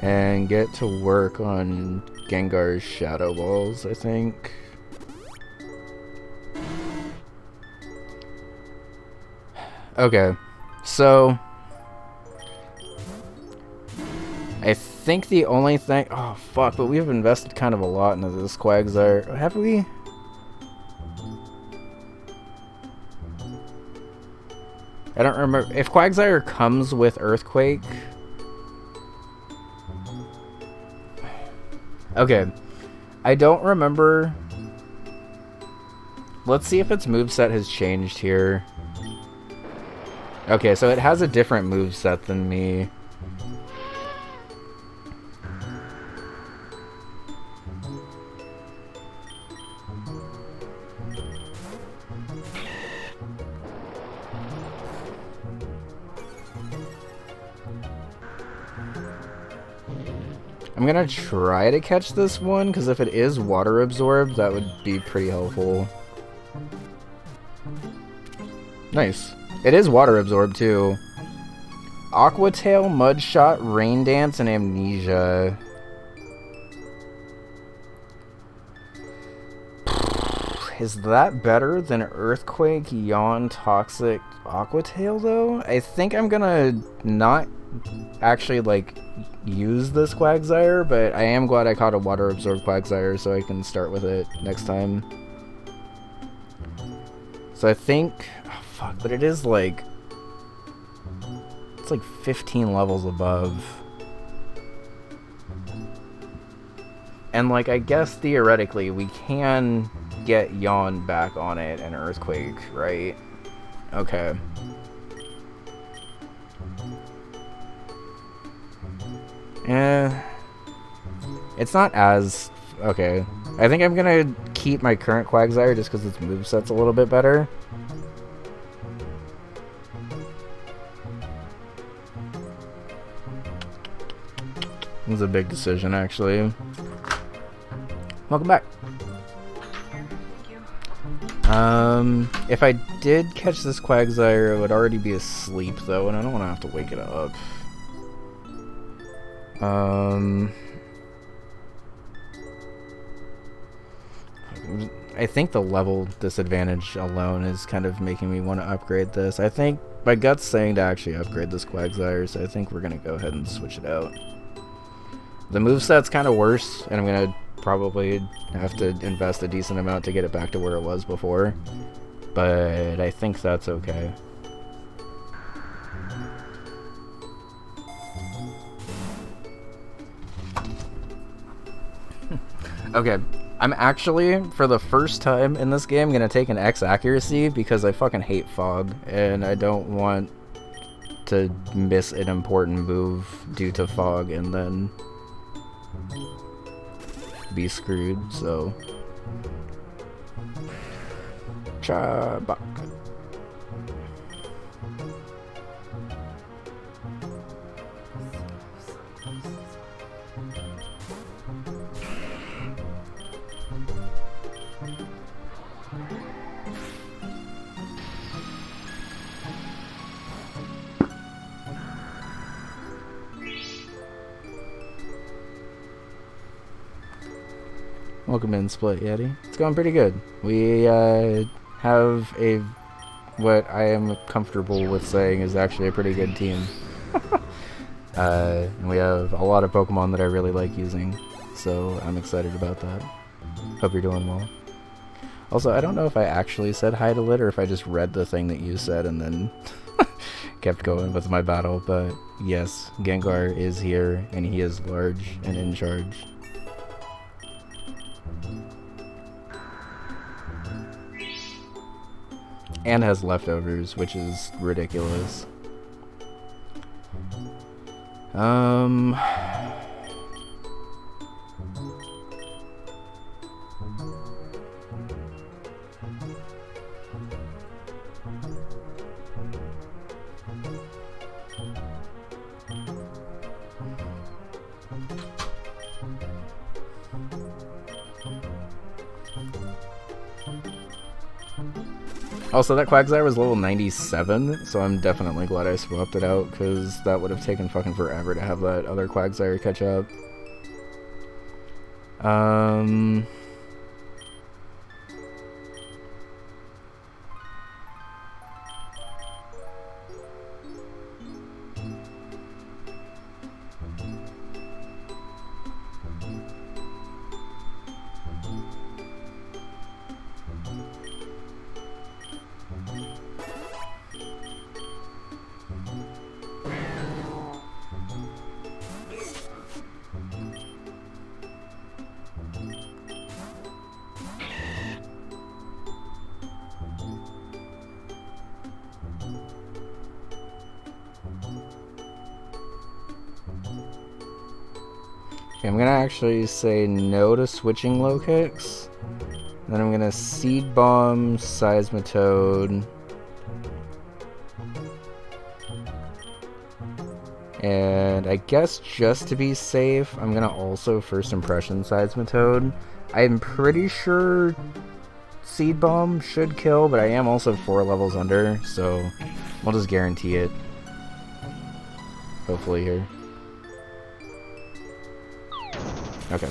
and get to work on Gengar's Shadow Balls, I think. Okay, so I think the only thing... Oh, fuck, but we've invested kind of a lot into this Quagsire. Have we? I don't remember. If Quagsire comes with Earthquake... Okay. I don't remember... Let's see if its moveset has changed here. Okay, so it has a different moveset than me. I'm gonna try to catch this one, because if it is water absorbed, that would be pretty helpful. Nice. It is water absorbed, too. Aqua Tail, Mud Shot, Rain Dance, and Amnesia. Is that better than Earthquake, Yawn, Toxic, Aqua Tail, though? I think I'm gonna not actually, like, use this Quagsire, but I am glad I caught a water absorbed Quagsire so I can start with it next time. So I think... Oh, fuck, but it is like... It's like 15 levels above. And, like, I guess theoretically we can get Yawn back on it and Earthquake, right? Okay. It's not as... Okay. I think I'm gonna keep my current Quagsire just because its moveset's a little bit better. It was a big decision, actually. Welcome back. Thank you. If I did catch this Quagsire, it would already be asleep, though, and I don't want to have to wake it up. I think the level disadvantage alone is kind of making me want to upgrade this. I think my gut's saying to actually upgrade this Quagsire, so I think we're going to go ahead and switch it out. The moveset's kind of worse, and I'm going to probably have to invest a decent amount to get it back to where it was before. But I think that's okay. Okay, I'm actually, for the first time in this game, gonna take an X accuracy because I fucking hate fog, and I don't want to miss an important move due to fog and then be screwed, so... Chabak. Welcome in, Split Yeti. It's going pretty good. We have what I am comfortable with saying is actually a pretty good team. And we have a lot of Pokemon that I really like using, so I'm excited about that. Hope you're doing well. Also, I don't know if I actually said hi to Lit or if I just read the thing that you said and then kept going with my battle, but yes, Gengar is here, and he is large and in charge. And has leftovers, which is ridiculous. Also, that Quagsire was level 97, so I'm definitely glad I swapped it out, because that would have taken fucking forever to have that other Quagsire catch up. Okay, I'm gonna actually say no to switching low kicks. Then I'm gonna Seed Bomb Seismitoad. And I guess just to be safe, I'm gonna also First Impression Seismitoad. I'm pretty sure Seed Bomb should kill, but I am also 4 levels under, so we'll just guarantee it. Hopefully here. Okay.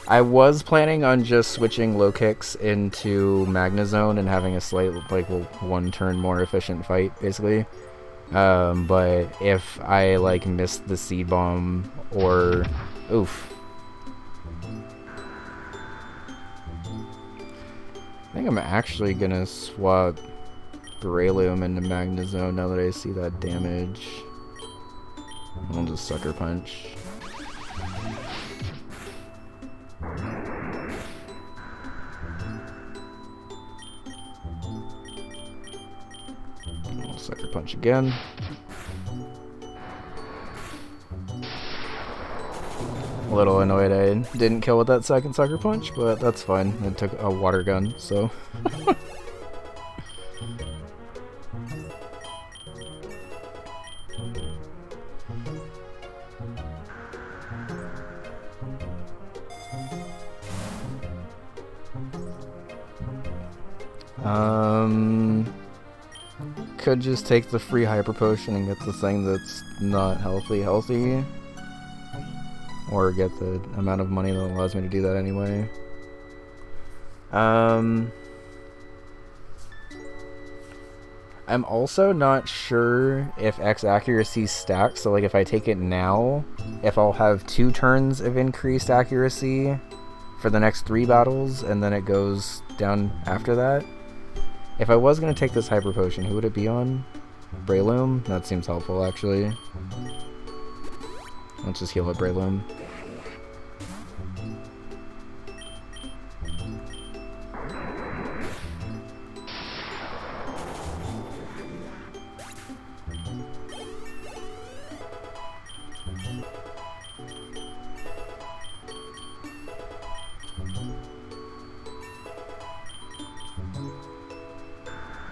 I was planning on just switching low kicks into Magnezone and having a slight, like, 1 turn more efficient fight, basically. But if I, like, missed the Seed Bomb or... Oof. I think I'm actually gonna swap Breloom into Magnezone now that I see that damage. I'll just Sucker Punch. I'll Sucker Punch again. A little annoyed I didn't kill with that second Sucker Punch, but that's fine. It took a Water Gun, so... Could just take the free Hyper Potion and get the thing that's not healthy. Or get the amount of money that allows me to do that anyway. I'm also not sure if X accuracy stacks, so like if I take it now, if I'll have 2 turns of increased accuracy for the next 3 battles, and then it goes down after that. If I was going to take this Hyper Potion, who would it be on? Breloom? That seems helpful, actually. Let's just heal up Breloom.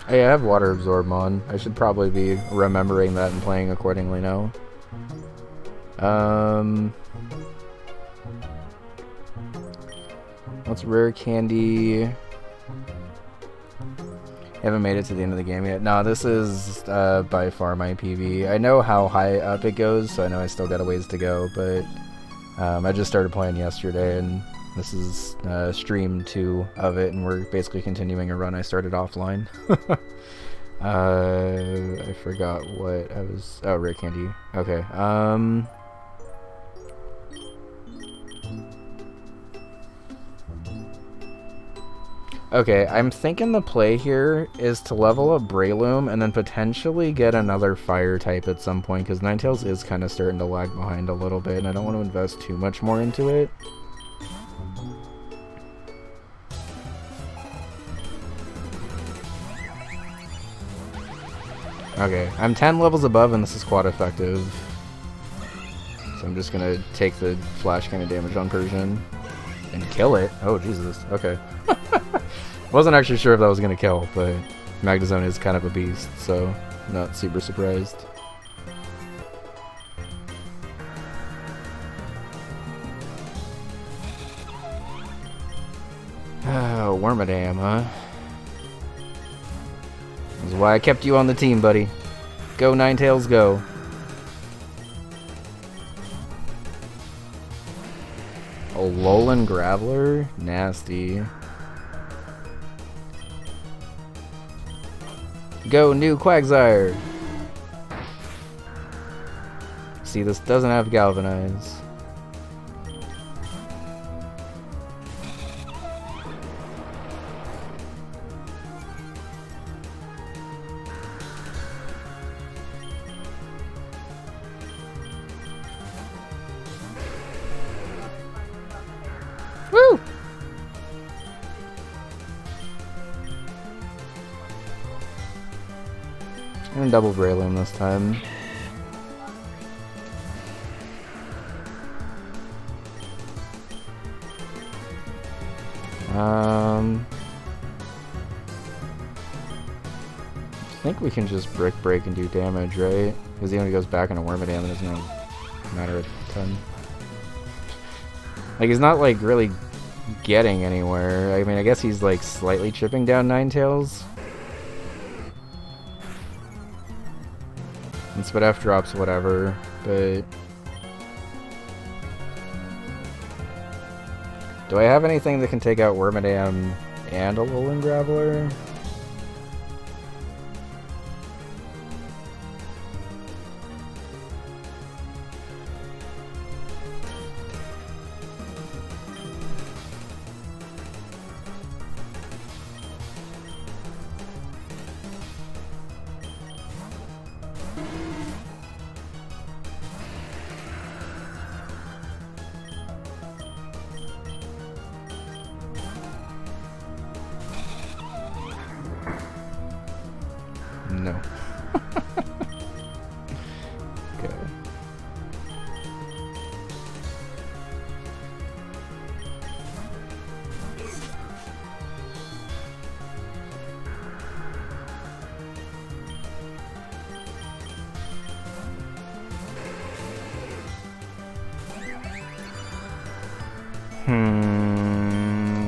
Hey, I have Water Absorb on. I should probably be remembering that and playing accordingly now. What's Rare Candy? Haven't made it to the end of the game yet. No, this is by far my PB. I know how high up it goes, so I know I still got a ways to go, but I just started playing yesterday, and This is stream 2 of it, and we're basically continuing a run I started offline. I forgot what I was... Oh, rare candy. Okay, Okay, I'm thinking the play here is to level up Breloom and then potentially get another fire type at some point, because Ninetales is kind of starting to lag behind a little bit, and I don't want to invest too much more into it. Okay, I'm 10 levels above, and this is quad effective. So I'm just gonna take the flash kind of damage on Persian and kill it. Oh, Jesus. Okay. Wasn't actually sure if that was gonna kill, but Magnezone is kind of a beast, so not super surprised. Oh, Wormadam, huh? That's why I kept you on the team, buddy. Go Ninetales, go. A Alolan Graveler? Nasty. Go new Quagsire! See, this doesn't have Galvanize. Woo! I'm gonna double Breloom this time. I think we can just Brick Break and do damage, right? Because even if he goes back into Wormadam, it doesn't matter a ton. Like, he's not, like, really getting anywhere. I mean, I guess he's, like, slightly chipping down Ninetales. And Spit F drops whatever, but... Do I have anything that can take out Wormadam and a Alolan Graveler? No. Okay.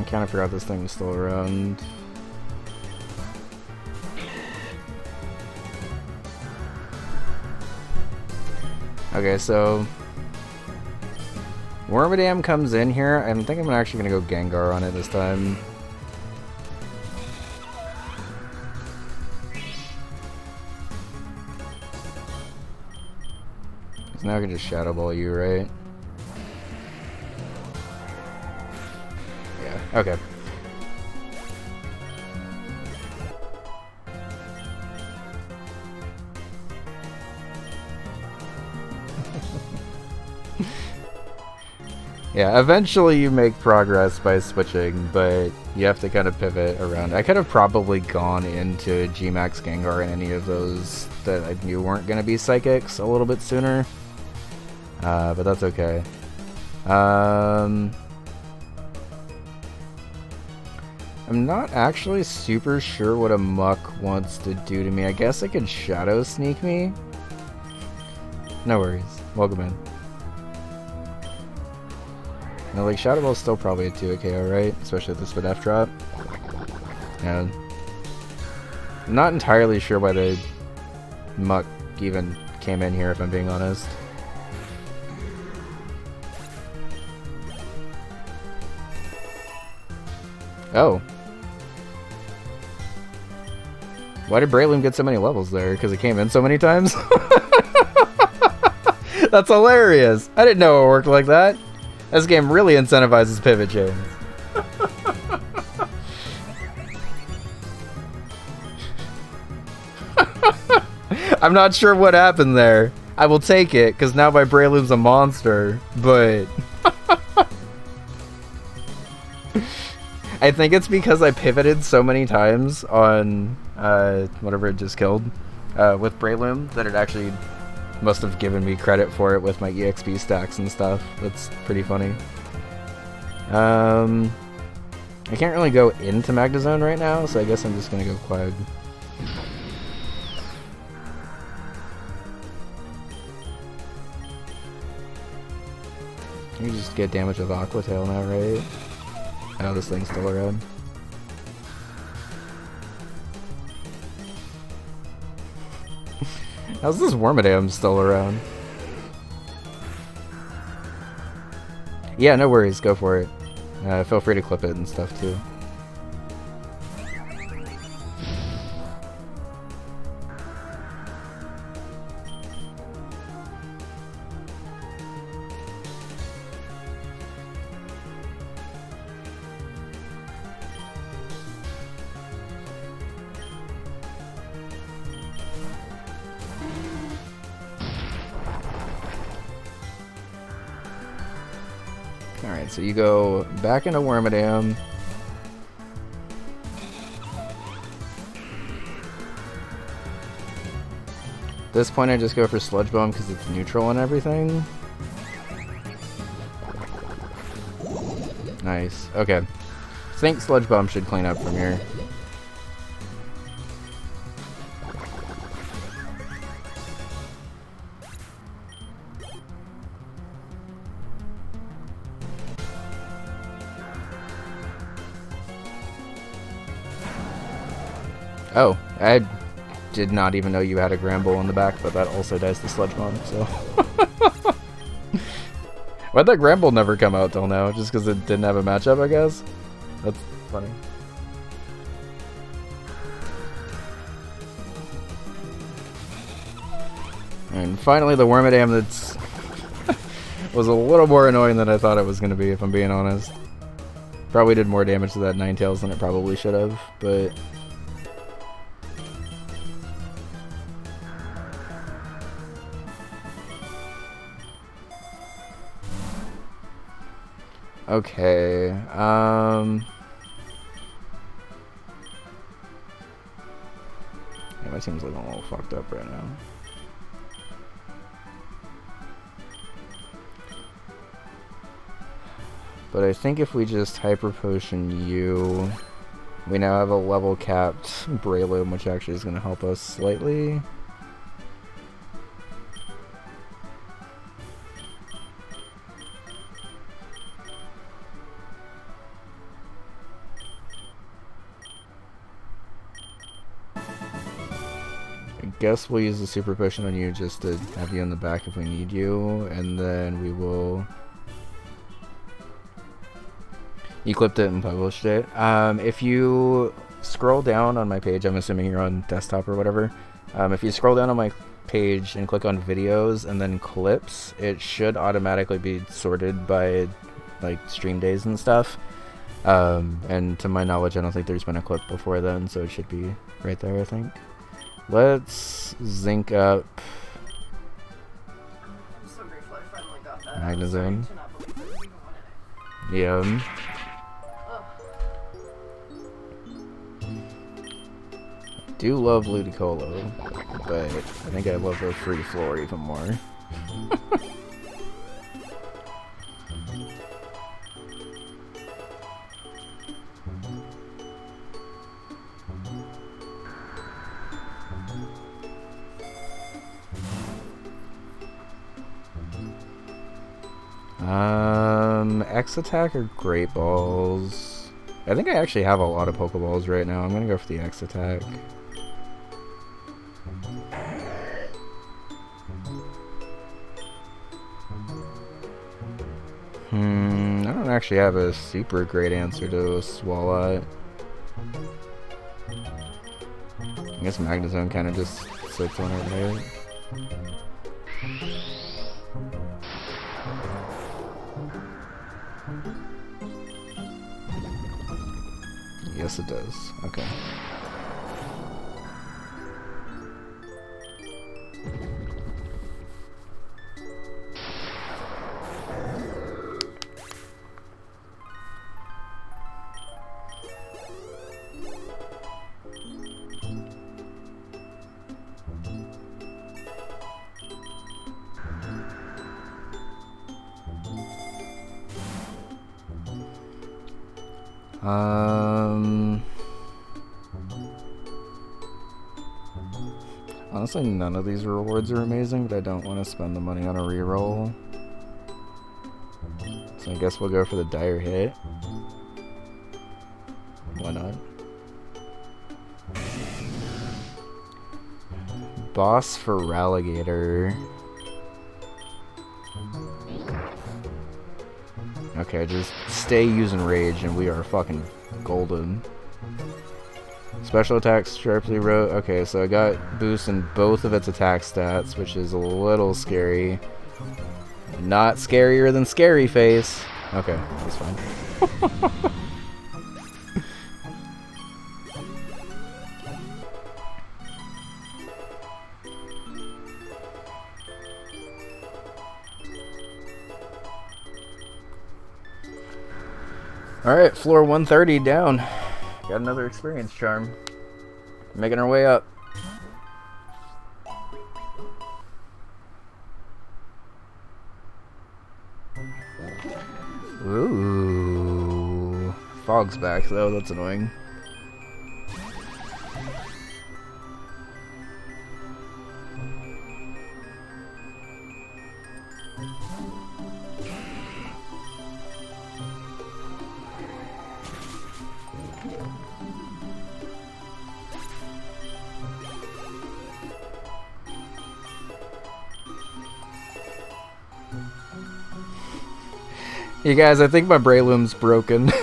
Kind of forgot this thing was still around. Okay, so Wormadam comes in here. I think I'm actually gonna go Gengar on it this time. Because now I can just Shadow Ball you, right? Yeah, okay. Yeah, eventually you make progress by switching, but you have to kind of pivot around. I could have probably gone into G-Max Gengar and any of those that I knew weren't going to be Psychics a little bit sooner. But that's okay. I'm not actually super sure what a Muck wants to do to me. I guess it could Shadow Sneak me. No worries. Welcome in. No, like, Shadow Ball's still probably a 2 KO, right? Especially at the Spit F drop. Yeah. I'm not entirely sure why the Muck even came in here, if I'm being honest. Oh. Why did Breloom get so many levels there? Because it came in so many times? That's hilarious. I didn't know it worked like that. This game really incentivizes pivot chains. I'm not sure what happened there. I will take it, because now my Breloom's a monster, but... I think it's because I pivoted so many times on whatever it just killed with Breloom that it actually must have given me credit for it with my EXP stacks and stuff. That's pretty funny. I can't really go into Magnezone right now, so I guess I'm just gonna go Quag. You just get damage with Aqua Tail now, right? I know this thing's still around. How's this Wormadam still around? Yeah, no worries, go for it. Feel free to clip it and stuff too. Alright, so you go back into Wormadam. At this point I just go for Sludge Bomb because it's neutral and everything. Nice. Okay. I think Sludge Bomb should clean up from here. Oh, I did not even know you had a Gramble in the back, but that also dies to Sludge Bomb, so... Why'd that Gramble never come out till now? Just because it didn't have a matchup, I guess? That's funny. And finally the Wormadam that's... was a little more annoying than I thought it was going to be, if I'm being honest. Probably did more damage to that Ninetales than it probably should have, but... Okay, yeah, my team's looking a little fucked up right now. But I think if we just Hyper Potion you, we now have a level capped Breloom, which actually is going to help us slightly. Guess we'll use the Super Potion on you just to have you in the back if we need you, and then we will... You clipped it and published it. If you scroll down on my page, I'm assuming you're on desktop or whatever, if you scroll down on my page and click on videos and then clips, it should automatically be sorted by like stream days and stuff. And to my knowledge, I don't think there's been a clip before then, so it should be right there, I think. Let's zinc up I'm so grateful I finally got that. Magnezone. I Yeah. Do love Ludicolo, but I think I love her free floor even more. X attack or Great Balls? I think I actually have a lot of Pokeballs right now. I'm gonna go for the X attack. I don't actually have a super great answer to Swalot. I guess Magnezone kind of just sits on it, right? Yes, it does. Okay. Honestly, none of these rewards are amazing, but I don't want to spend the money on a reroll. So I guess we'll go for the dire hit. Why not? Boss for Ralligator. Okay, just stay using Rage and we are fucking golden. Special attacks sharply wrote. Okay, so I got boost in both of its attack stats, which is a little scary. Not scarier than Scary Face. Okay, that's fine. Alright, floor 130 down. Got another experience charm. Making our way up. Ooh. Fog's back though, that's annoying. You guys, I think my Breloom's broken. I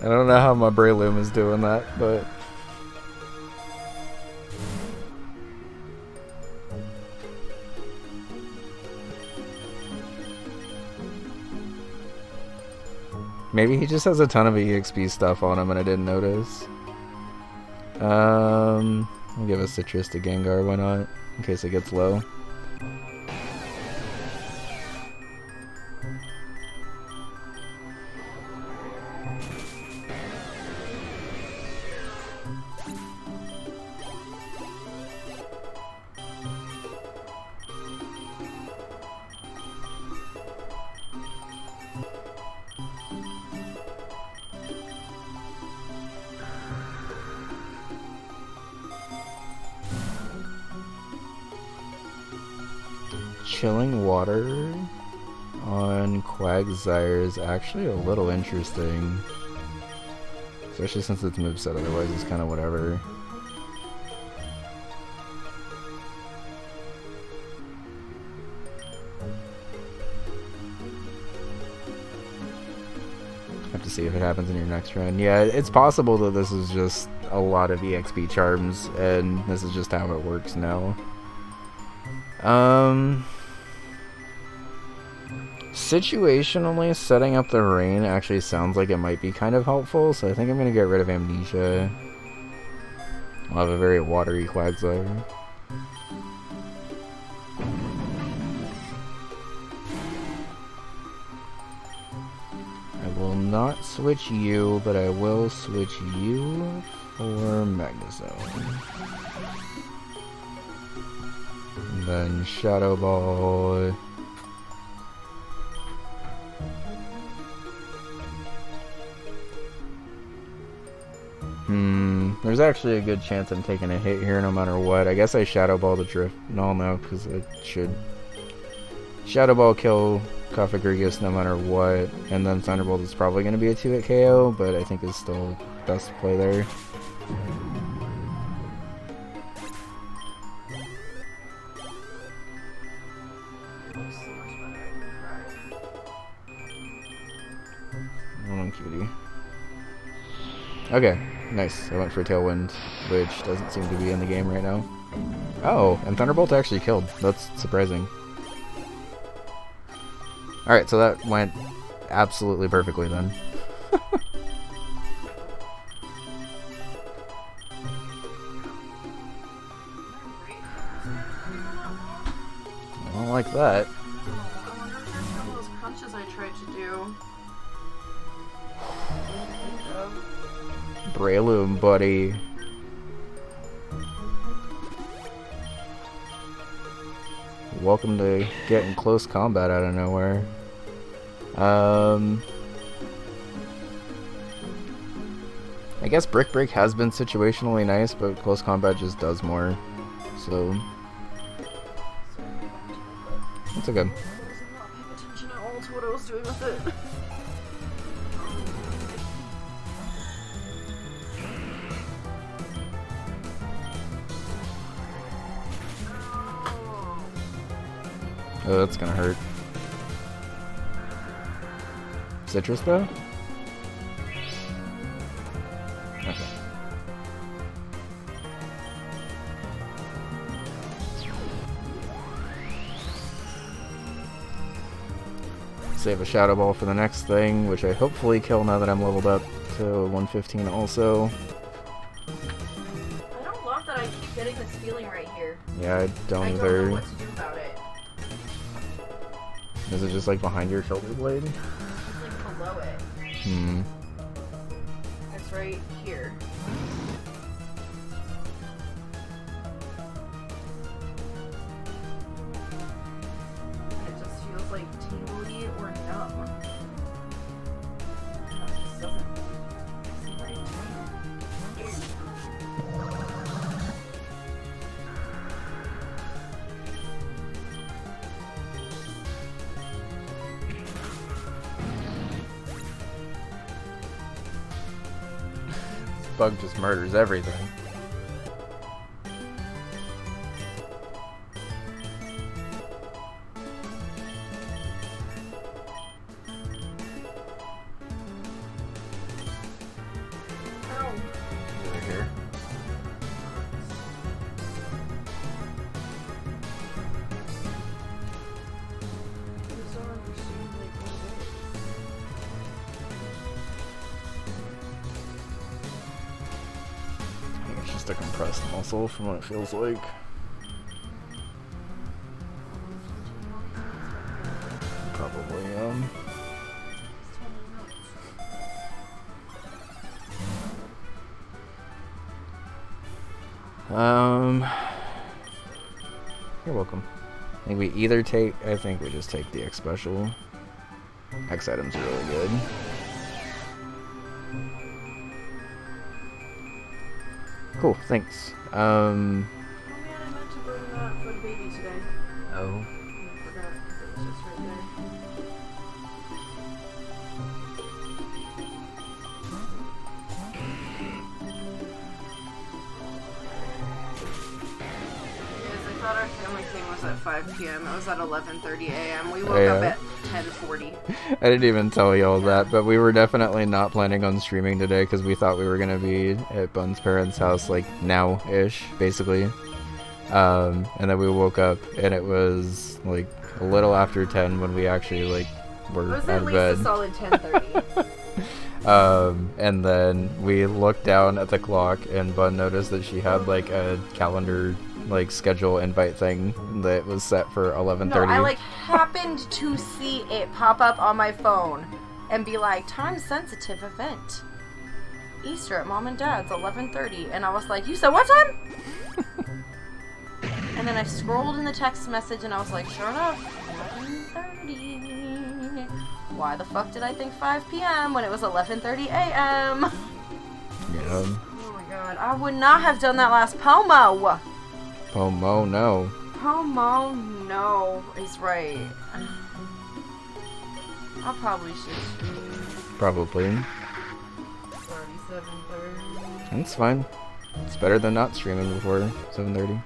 don't know how my Breloom is doing that, but... maybe he just has a ton of EXP stuff on him and I didn't notice. I'll give a Citrus to Gengar, why not? In case it gets low. Chilling water on Quagsire is actually a little interesting. Especially since it's moveset, otherwise it's kind of whatever. Have to see if it happens in your next run. Yeah, it's possible that this is just a lot of EXP charms and this is just how it works now. Situationally, setting up the rain actually sounds like it might be kind of helpful, so I think I'm going to get rid of Amnesia. I'll have a very watery Quagsire. I will not switch you, but I will switch you for Magnezone. And then Shadow Ball. There's actually a good chance I'm taking a hit here no matter what. I guess I Shadow Ball the Drift. No, because I should Shadow Ball kill Cofagrigus no matter what. And then Thunderbolt is probably going to be a 2-hit KO, but I think it's still best play there. looks so much better. I can cry. Oh, cutie. Okay, nice. I went for Tailwind, which doesn't seem to be in the game right now. Oh, and Thunderbolt actually killed. That's surprising. Alright, so that went absolutely perfectly then. I don't like that. I wonder if there's some of those crunches I tried to do. Breloom, buddy. Welcome to getting close combat out of nowhere. I guess Brick Break has been situationally nice, but close combat just does more. So it's okay. I was not paying attention at all to what I was doing with it. Oh, that's gonna hurt. Citrus though? Okay. Save a Shadow Ball for the next thing, which I hopefully kill now that I'm leveled up to 115 also. I don't love that I keep getting this feeling right here. Yeah, I don't I either. don't know what to do about it. Is it just like behind your shoulder blade? It's like below it. Hmm. It's right here. It just feels like tingly or numb. That just doesn't seem right to me. Bug just murders everything. Ow. Over here. These don't understand like what it is. I think it's just a compressed muscle from what it feels like. Probably, You're welcome. I think we either take, I think we just take the X special. X item's really good. Cool, thanks. Oh man, I meant to bring that for the baby today. Oh. I forgot. It was just right there. Yes, I thought our family thing was at 5 p.m. It was at 11:30 a.m. We woke up at 10:40. I didn't even tell you all that, but we were definitely not planning on streaming today because we thought we were going to be at Bun's parents' house like now-ish, basically. And then we woke up and it was like a little after 10 when we actually like were It was out at of least bed. a solid 10:30. And then we looked down at the clock and Bun noticed that she had like a calendar like schedule invite thing that was set for 11:30. No, I like happened to see it pop up on my phone and be like, time sensitive event. Easter at Mom and Dad's 11:30, and I was like, you said what time? And then I scrolled in the text message and I was like, sure enough, 11:30. Why the fuck did I think 5 p.m. when it was 11:30 a.m.? Yeah. Oh my god, I would not have done that last Pomo. Pomo, no. Pomo, no, is right. I probably should stream. Probably. It's already 7:30. That's fine. It's better than not streaming before 7:30.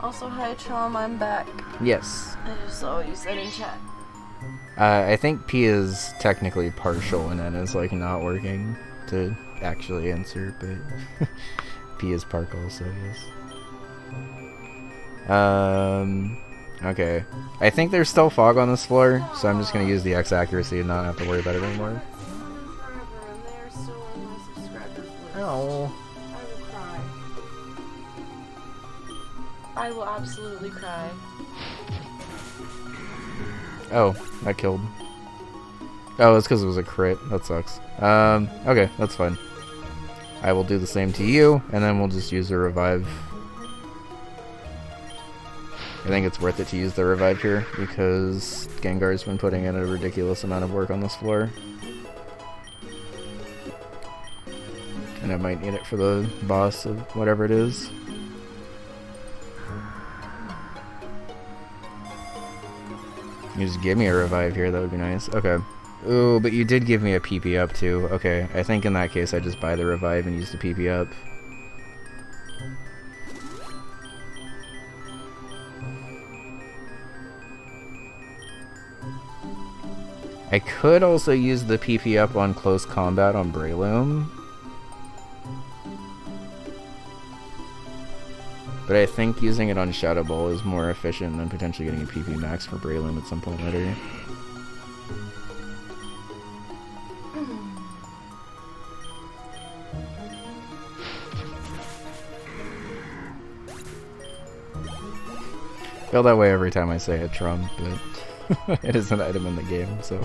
Also, hi, Chom, I'm back. Yes. I just saw what you said in chat. I think P is technically partial and N is like not working to actually answer, but P is park also, yes. Okay. I think there's still fog on this floor, so I'm just gonna use the X accuracy and not have to worry about it anymore. Oh. I will absolutely cry. Oh, that killed. Oh, it's because it was a crit. That sucks. Okay, that's fine. I will do the same to you, and then we'll just use a revive. I think it's worth it to use the revive here, because Gengar's been putting in a ridiculous amount of work on this floor. And I might need it for the boss of whatever it is. You just give me a revive here, that would be nice. Okay. Ooh, but you did give me a PP up too. Okay, I think in that case I just buy the revive and use the PP up. I could also use the PP up on close combat on Breloom. But I think using it on Shadow Ball is more efficient than potentially getting a PP max for Breloom at some point later. Feel that way every time I say it, Trump, but it is an item in the game, so.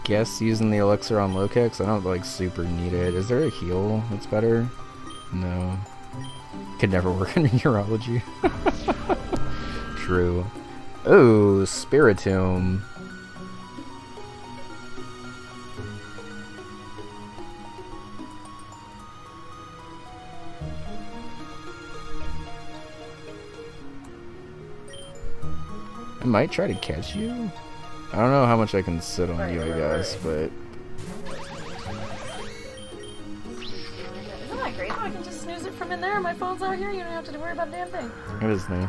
Guess using the elixir on low kicks, I don't like super need it. Is there a heal that's better? No. Could never work in neurology. True. Ooh, Spiritomb. I might try to catch you. I don't know how much I can sit on you, I guess, but... Isn't that great though? I can just snooze it from in there. My phone's out here. You don't have to worry about a damn thing. It is nice.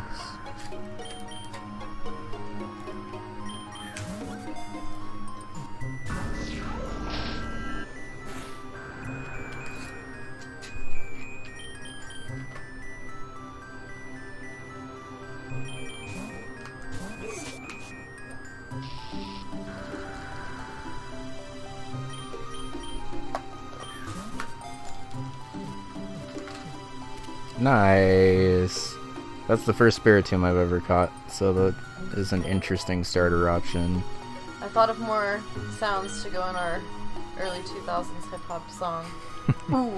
Nice. That's the first Spiritomb I've ever caught, so that is an interesting starter option. I thought of more sounds to go in our early 2000s hip-hop song. Ooh.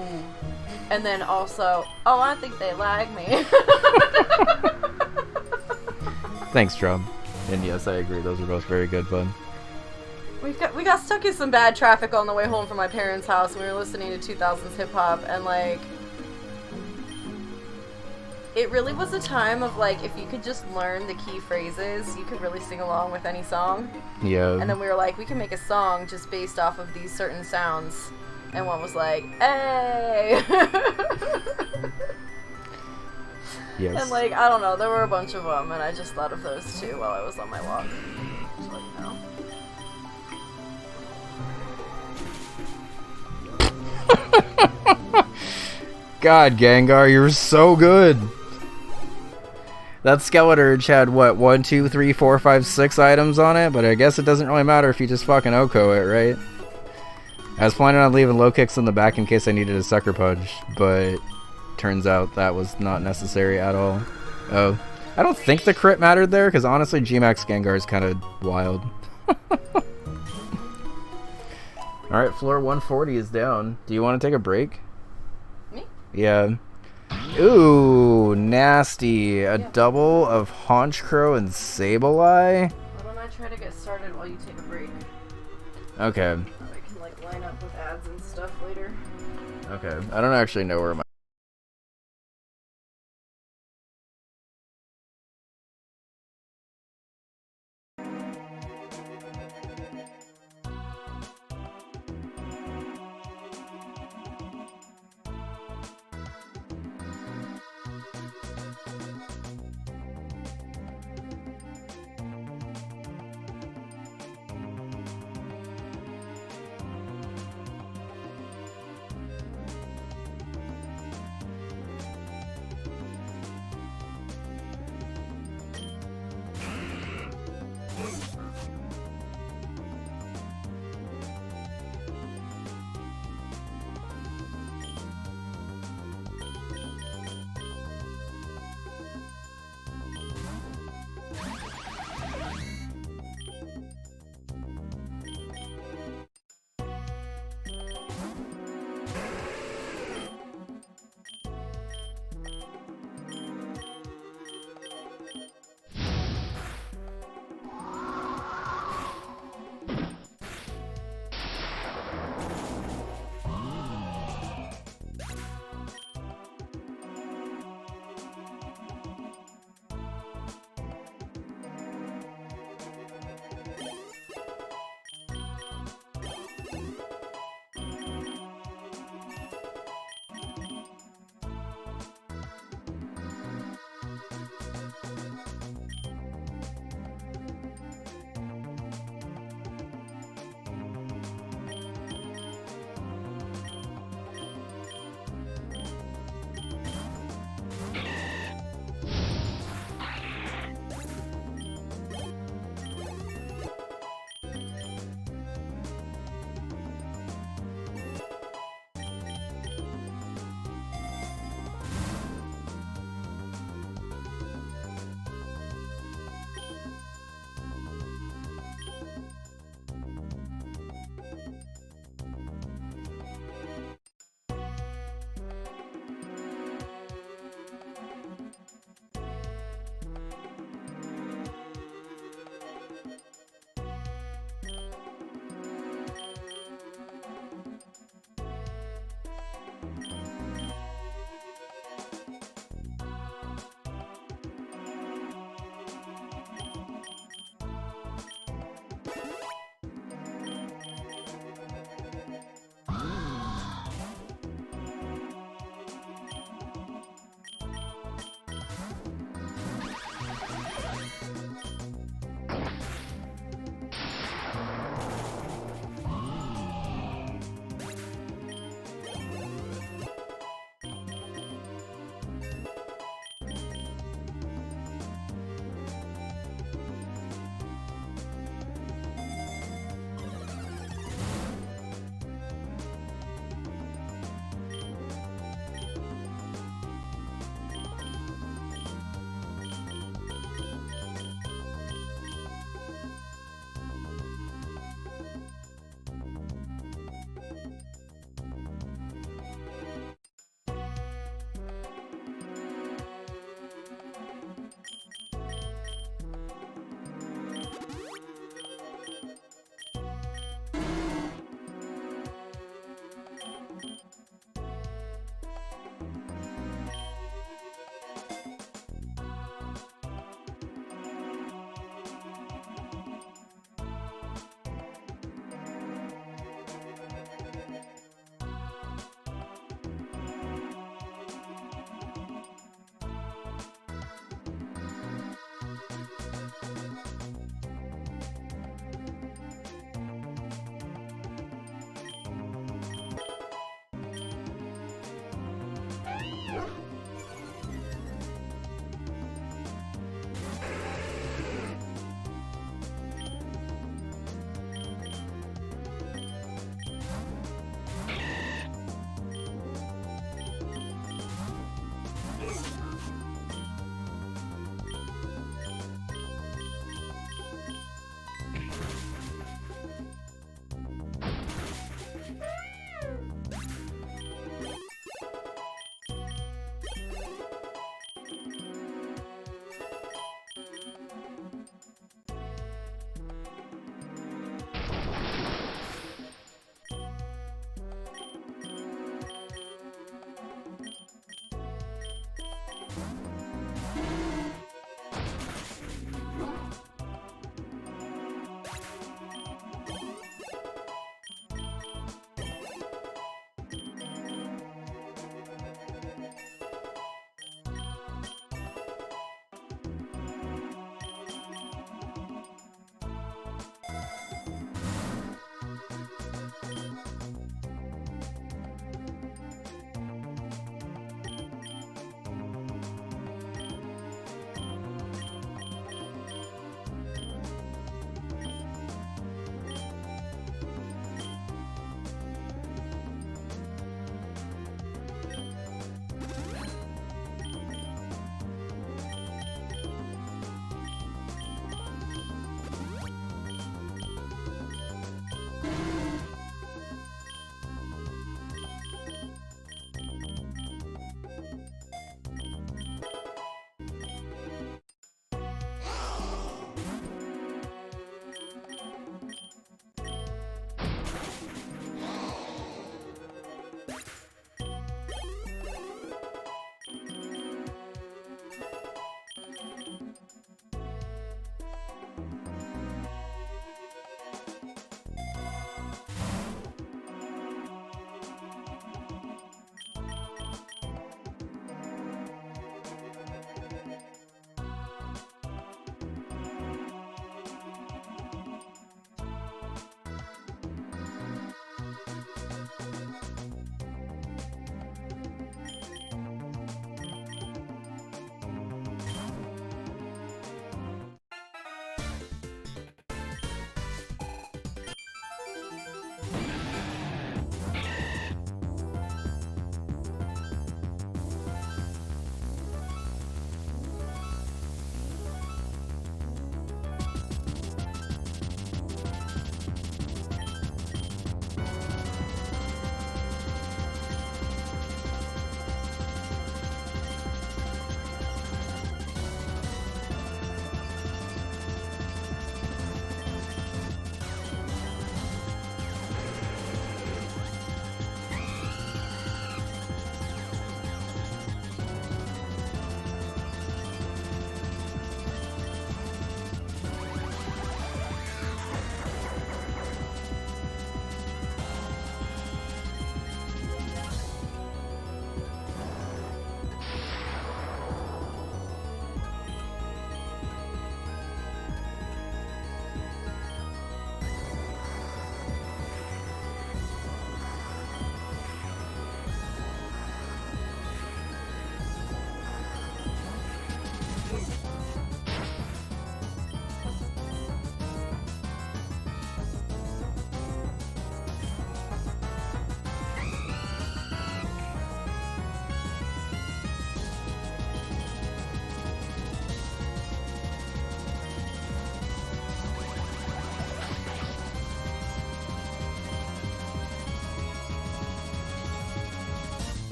And then also, oh, I think they lag me. Thanks, Drum. And yes, I agree, those are both very good, bud. We got stuck in some bad traffic on the way home from my parents' house, and we were listening to 2000s hip-hop, and like... It really was a time of, like, if you could just learn the key phrases, you could really sing along with any song. Yeah. And then we were like, we can make a song just based off of these certain sounds. And one was like, hey! Yes. And, like, I don't know, there were a bunch of them, and I just thought of those two while I was on my walk. Just to let you know. God, Gengar, you're so good! That Skeleturge had, what, 1, 2, 3, 4, 5, 6 items on it, but I guess it doesn't really matter if you just fucking Oko it, right? I was planning on leaving low kicks in the back in case I needed a Sucker Punch, but turns out that was not necessary at all. Oh. I don't think the crit mattered there, because honestly, G-Max Gengar is kind of wild. Alright, floor 140 is down. Do you want to take a break? Me? Yeah. Ooh, nasty. A double of Haunch Crow and Sableye? Why don't I try to get started while you take a break? Okay. I can like line up with ads and stuff later. Okay. I don't actually know where my...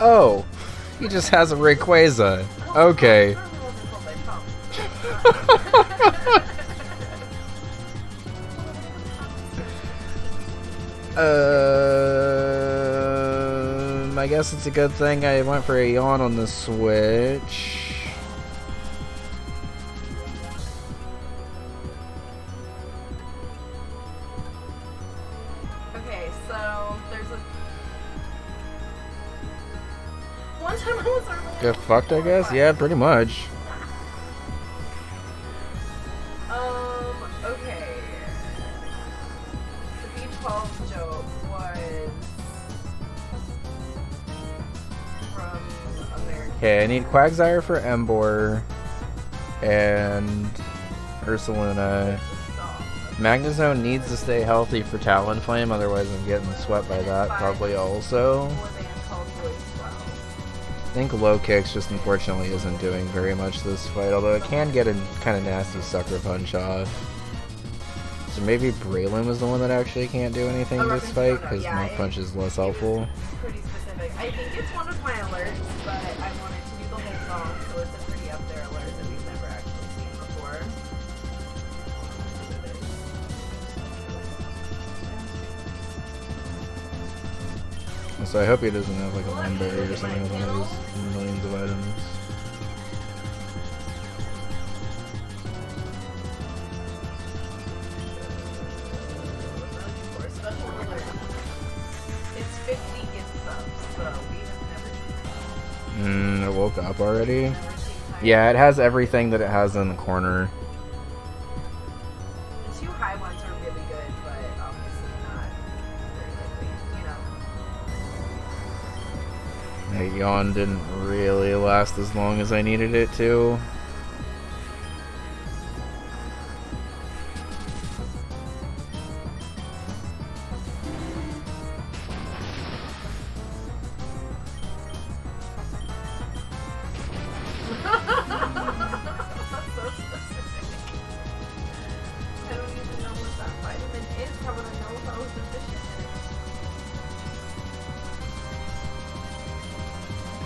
Oh, he just has a Rayquaza. Okay. I guess it's a good thing I went for a yawn on the Switch. Okay, so there's a one time I was early. Get fucked, I guess? Yeah, pretty much. Okay. The B12 joke was from American. Okay, I need Quagsire for Emboar and Ursaluna. Magnezone needs to stay healthy for Talonflame, otherwise I'm getting swept by that probably also. I think Low Kicks just unfortunately isn't doing very much this fight, although it can get a kind of nasty Sucker Punch off. So maybe Braylon was the one that actually can't do anything this fight, because Mach Punch is less helpful. Pretty specific. I think it's one of my alerts, but I wanted to do the whole song, so it's a pretty up there alert that we've never actually seen before. So I hope he doesn't have like a Limbo or something with one of those millions of items. It's 50 gift subs, so we have never It woke up already? Yeah, it has everything that it has in the corner. The two high ones are really good, but obviously not very likely, you know. That yawn didn't really last as long as I needed it to.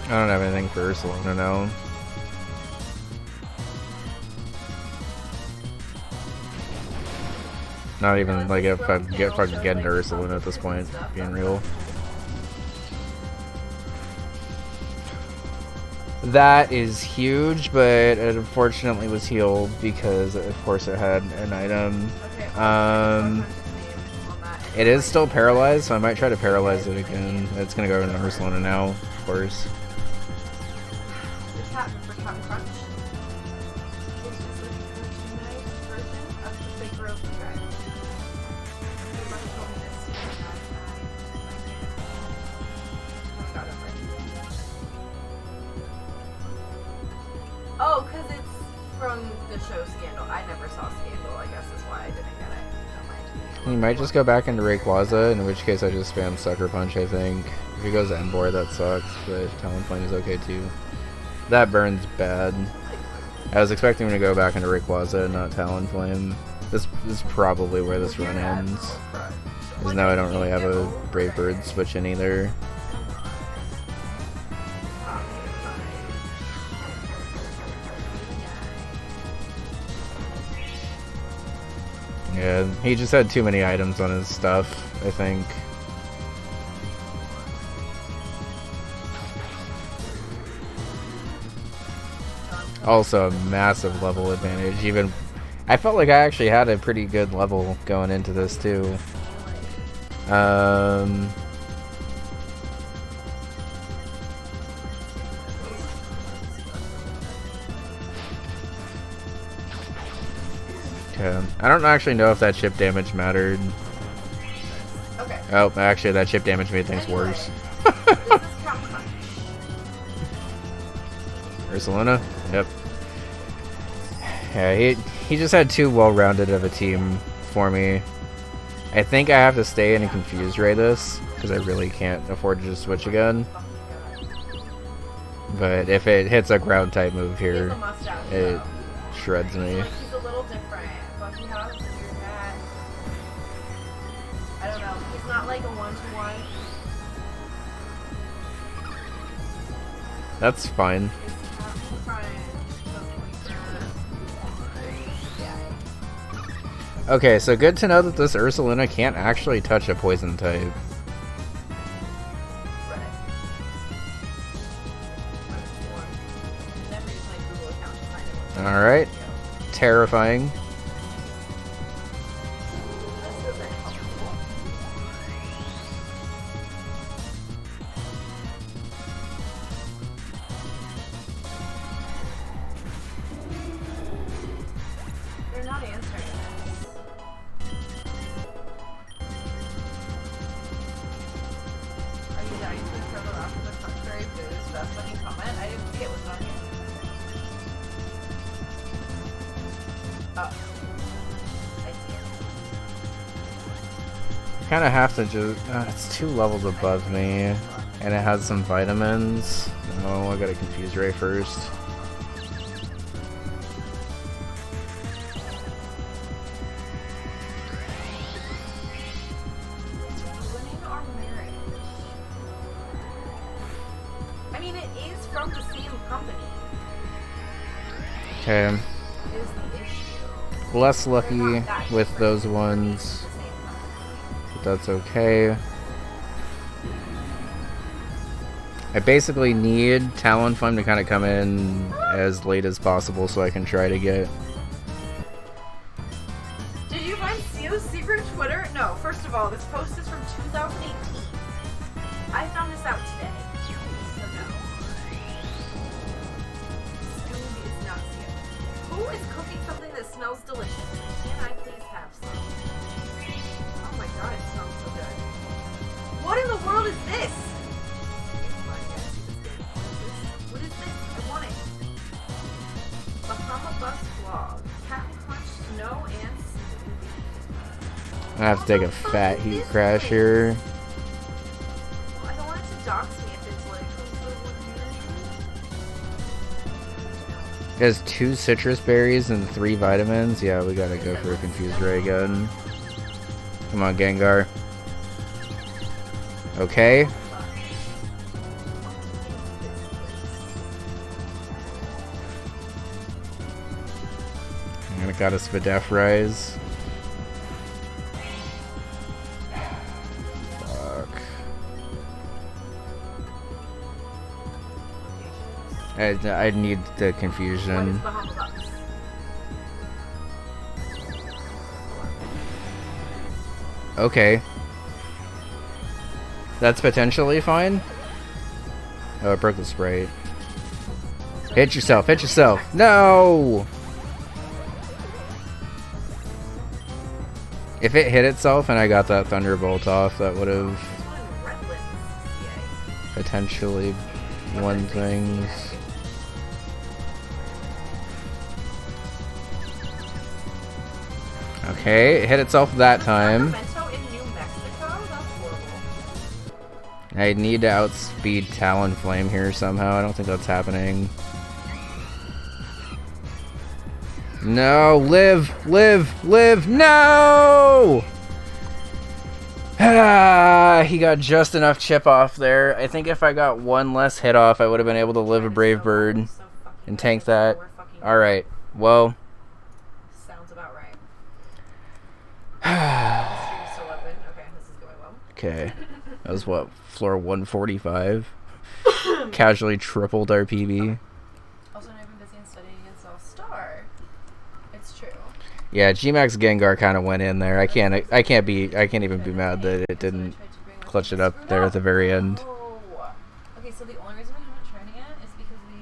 I don't have anything for Ursaluna now. Not even like if I get fucking getting to Ursaluna at this point, being real. That is huge, but it unfortunately was healed because of course it had an item. It is still paralyzed, so I might try to paralyze it again. It's gonna go into Ursaluna now, of course. Oh, because it's from the show Scandal. I never saw Scandal, I guess is why I didn't get it. He might just go back into Rayquaza, in which case I just spam Sucker Punch, I think. If he goes Emboar, that sucks, but Talonflame is okay too. That burns bad. I was expecting him to go back into Rayquaza and not Talonflame. This is probably where this run ends. Because now I don't really have a Brave Bird switch in either. Yeah, he just had too many items on his stuff, I think. Also a massive level advantage. Even I felt like I actually had a pretty good level going into this too. Okay. I don't actually know if that chip damage mattered. Okay. Oh, actually that chip damage made things worse. Ursaluna? Yep. Yeah, he just had too well-rounded of a team for me. I think I have to stay in and Confuse Ray this, because I really can't afford to just switch again. But if it hits a ground type move here, it shreds me. He's a little different, but he has weird hat. I don't know. He's not like a one-to-one. That's fine. Okay, so good to know that this Ursaluna can't actually touch a poison type. Alright. Terrifying. They're not answering this. Are you dying to throw the rock in the contrary boost? Best fucking comment. I didn't see it. Was it on you? Oh. I see it. Kind of have to just... it's 2 levels above me. And it has some vitamins. Oh, I gotta confuse Ray first. Winning or marriage? I mean, it is from the same company. Okay. Is the issue. Less lucky with those ones. But that's okay. I basically need Talonflame to kind of come in as late as possible so I can try to get... Did you find Sio's secret Twitter? No, first of all, this post is from 2018. I found this out today. So no. Scooby is not Sio. Who is cooking something that smells delicious? Can I please have some? Oh my god, it smells so good. What in the world is this? What is this? I want it. Bahama Bus Vlog. Captain Crunch, Snow, and Smoothie. I have to take a fat heat crash here. Well, I don't want it to dox me if it's like... It has 2 citrus berries and 3 vitamins. Yeah, we gotta go for a Confused Ray again. Come on, Gengar. Okay. And it got us Videf Rise. Fuck. I need the confusion. Okay. That's potentially fine. Oh, it broke the Sprite. Hit yourself, hit yourself. No! If it hit itself and I got that Thunderbolt off, that would have potentially won things. Okay, it hit itself that time. I need to outspeed Talonflame here somehow. I don't think that's happening. No, live, live, live, no! Ah, he got just enough chip off there. I think if I got one less hit off, I would have been able to live a Brave Bird and tank that. Alright, well. Sounds about right. Okay, that was what, floor 145? Casually tripled our PB. Also, I've been busy and studying against All-Star. It's true. Yeah, Gmax Gengar kind of went in there. I can't even be mad that it didn't clutch it up there at the very end. Okay, so the only